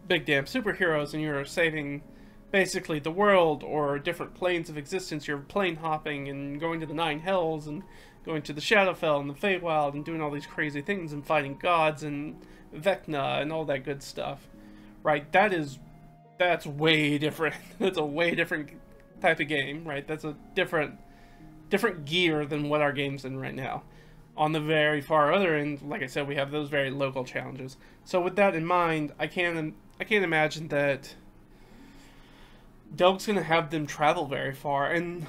big damn superheroes and you're saving basically the world or different planes of existence. You're plane hopping and going to the Nine Hells and going to the Shadowfell and the Feywild and doing all these crazy things and fighting gods and Vecna and all that good stuff, right? That's way different. That's a way different type of game, right? That's a different gear than what our game's in right now. On the very far other end, like I said, we have those very local challenges. So with that in mind, I can't imagine that Delg's gonna have them travel very far. And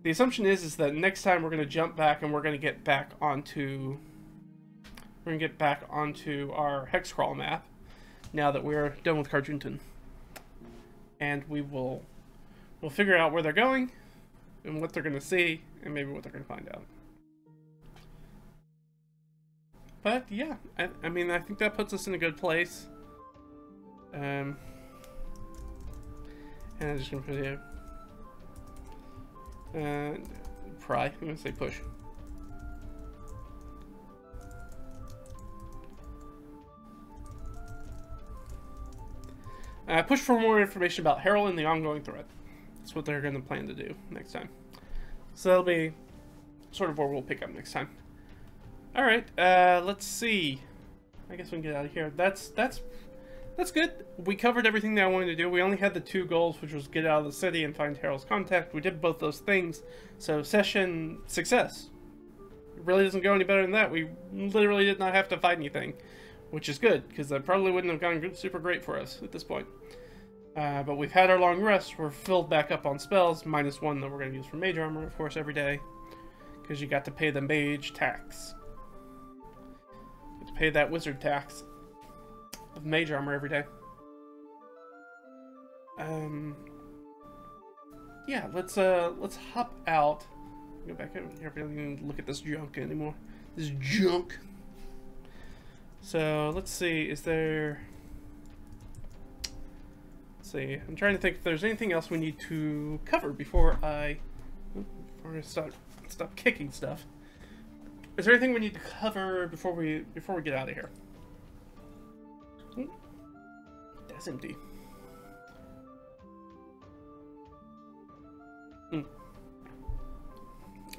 the assumption is that next time we're gonna jump back and we're gonna get back onto our hex crawl map now that we're done with Carjunton. And we'll figure out where they're going and what they're gonna see and maybe what they're gonna find out. But yeah, I mean, I think that puts us in a good place. And I'm just gonna put here. Pry. I'm gonna say push. Push for more information about Harold and the ongoing threat. That's what they're gonna plan to do next time. So that'll be sort of where we'll pick up next time. Alright, let's see. I guess we can get out of here. That's good. We covered everything that I wanted to do. We only had the 2 goals, which was get out of the city and find Harold's contact. We did both those things. So, session success. It really doesn't go any better than that. We literally did not have to fight anything, which is good, because that probably wouldn't have gone super great for us at this point. But we've had our long rest. We're filled back up on spells, -1 that we're going to use for mage armor, of course, every day. Because you got to pay the mage tax. You have to pay that wizard tax of mage armor every day. Yeah, let's hop out. Go back over here. We don't even look at this junk anymore. This junk. So let's see. Is there? Let's see. I'm trying to think if there's anything else we need to cover before I stop kicking stuff. Is there anything we need to cover before we get out of here? That's empty.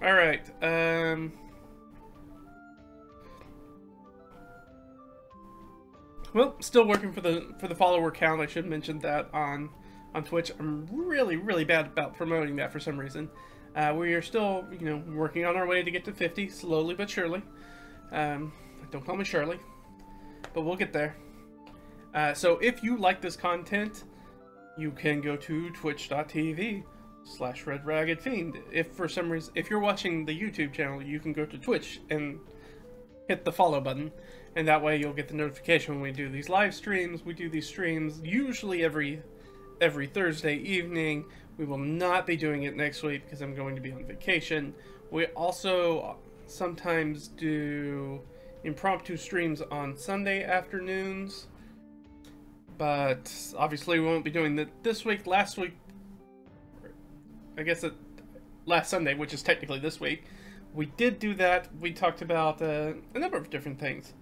All right. Well, still working for the follower count. I should mention that on Twitch. I'm really bad about promoting that for some reason. We are still, working on our way to get to 50, slowly but surely. Don't call me Shirley, but we'll get there. So if you like this content, you can go to twitch.tv/RedRaggedFiend. If for some reason, if you're watching the YouTube channel, you can go to Twitch and hit the follow button, and that way you'll get the notification when we do these live streams. We do these streams usually every Thursday evening. We will not be doing it next week because I'm going to be on vacation. We also sometimes do impromptu streams on Sunday afternoons, but obviously we won't be doing that this week. Last week, I guess last Sunday, which is technically this week, we did do that. We talked about a number of different things,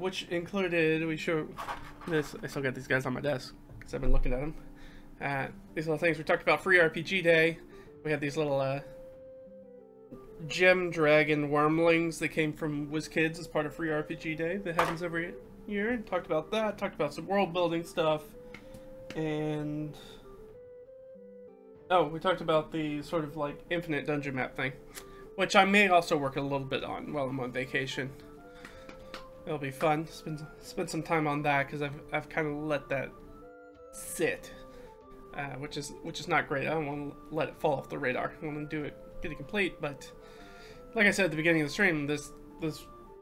which included, I still got these guys on my desk because I've been looking at them. These little things. We talked about Free RPG Day. We had these little gem dragon wormlings that came from WizKids as part of Free RPG Day that happens every year. And talked about that. Talked about some world building stuff. And we talked about the sort of like infinite dungeon map thing, which I may also work a little bit on while I'm on vacation. It'll be fun. Spend some time on that because I've kind of let that sit. Which is not great. I don't want to let it fall off the radar. I want to get it complete, but like I said at the beginning of the stream, this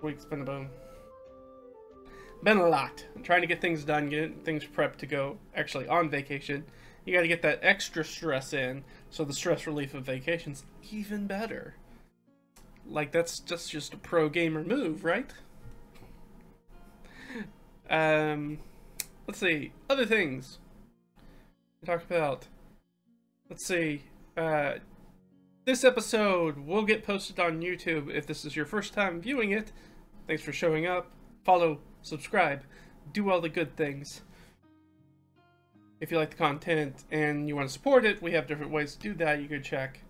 Week's been a lot. I'm trying to get things done, get things prepped to go actually on vacation. You got to get that extra stress in, so the stress relief of vacation's even better. Like, that's just a pro gamer move, right? Let's see, other things we talk about. Let's see, this episode will get posted on YouTube if this is your first time viewing it. Thanks for showing up. Follow, subscribe, do all the good things. If you like the content and you want to support it, we have different ways to do that. You can check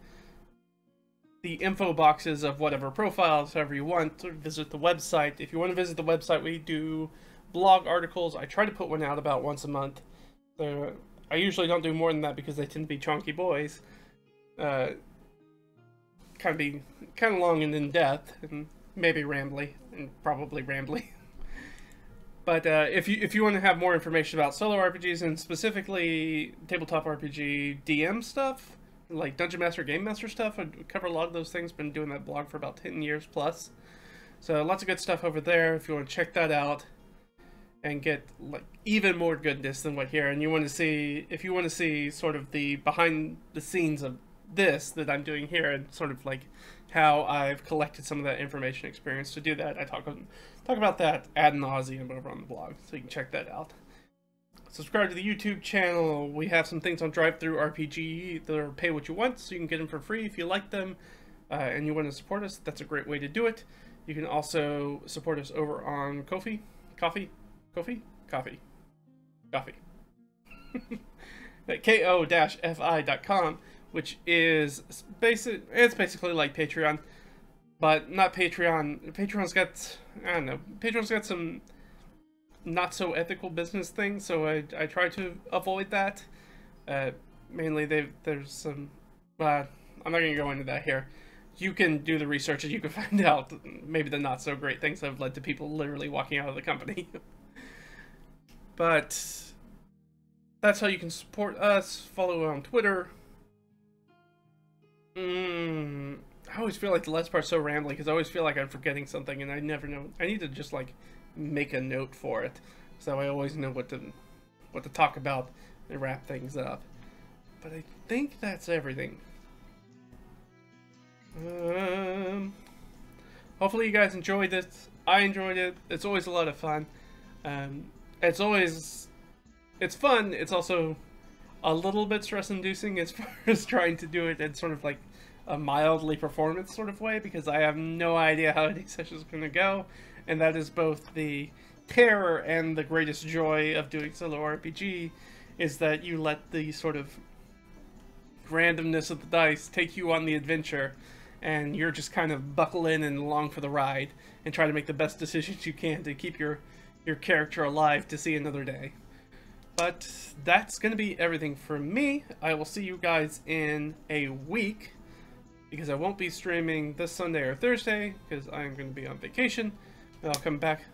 the info boxes of whatever profiles, however you want, or visit the website. If you want to visit the website, we do blog articles. I try to put one out about once a month. I usually don't do more than that because they tend to be chunky boys. Kind of long and in depth, and maybe rambly, and probably rambly. But if you want to have more information about solo RPGs and specifically tabletop RPG DM stuff, like Dungeon Master, Game Master stuff, I cover a lot of those things. Been doing that blog for about 10 years plus. So lots of good stuff over there if you want to check that out and get like even more goodness than what here. And you want to see, if you want to see sort of the behind the scenes of this that I'm doing here and sort of like how I've collected some of that information experience to do that, I talk about that ad nauseum over on the blog, so you can check that out. Subscribe to the YouTube channel. We have some things on DriveThruRPG that are pay what you want, so you can get them for free if you like them and you want to support us. That's a great way to do it. You can also support us over on Ko-fi. ko-fi.com, which is basically like Patreon, but not Patreon. Patreon's got, I don't know, Patreon's got some not so ethical business things, so I try to avoid that. Mainly there's some, I'm not gonna go into that here. You can do the research and you can find out maybe the not so great things that have led to people literally walking out of the company. But that's how you can support us. Follow on Twitter. I always feel like the last part's so rambly because I always feel like I'm forgetting something and I never know. I need to just like make a note for it so I always know what to talk about and wrap things up. But I think that's everything. Hopefully you guys enjoyed it. I enjoyed it. It's always a lot of fun. It's fun. It's also a little bit stress-inducing as far as trying to do it in sort of like a mildly performance sort of way, because I have no idea how any session is going to go, and that is both the terror and the greatest joy of doing solo RPG, is that you let the sort of randomness of the dice take you on the adventure, and you're just kind of buckle in and along for the ride and try to make the best decisions you can to keep your character alive to see another day. But that's going to be everything from me. I will see you guys in a week, because I won't be streaming this Sunday or Thursday, because I'm going to be on vacation. And I'll come back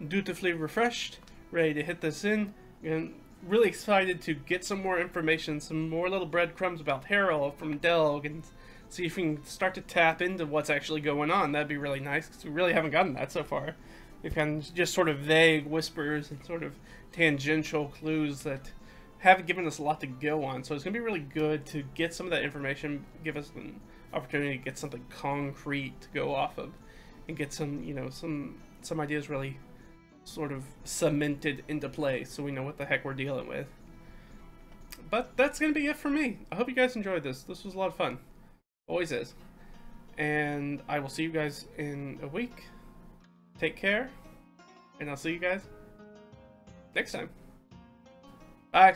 dutifully refreshed, ready to hit this in, and really excited to get some more information, some more little breadcrumbs about Harold from Delg, and see if we can start to tap into what's actually going on. That'd be really nice, because we really haven't gotten that so far. We've gotten just sort of vague whispers and sort of tangential clues that haven't given us a lot to go on. So it's going to be really good to get some of that information, give us an opportunity to get something concrete to go off of, and get some, you know, some ideas really sort of cemented into place so we know what the heck we're dealing with. But that's going to be it for me. I hope you guys enjoyed this. This was a lot of fun. Always is. And I will see you guys in a week. Take care, and I'll see you guys next time. Bye.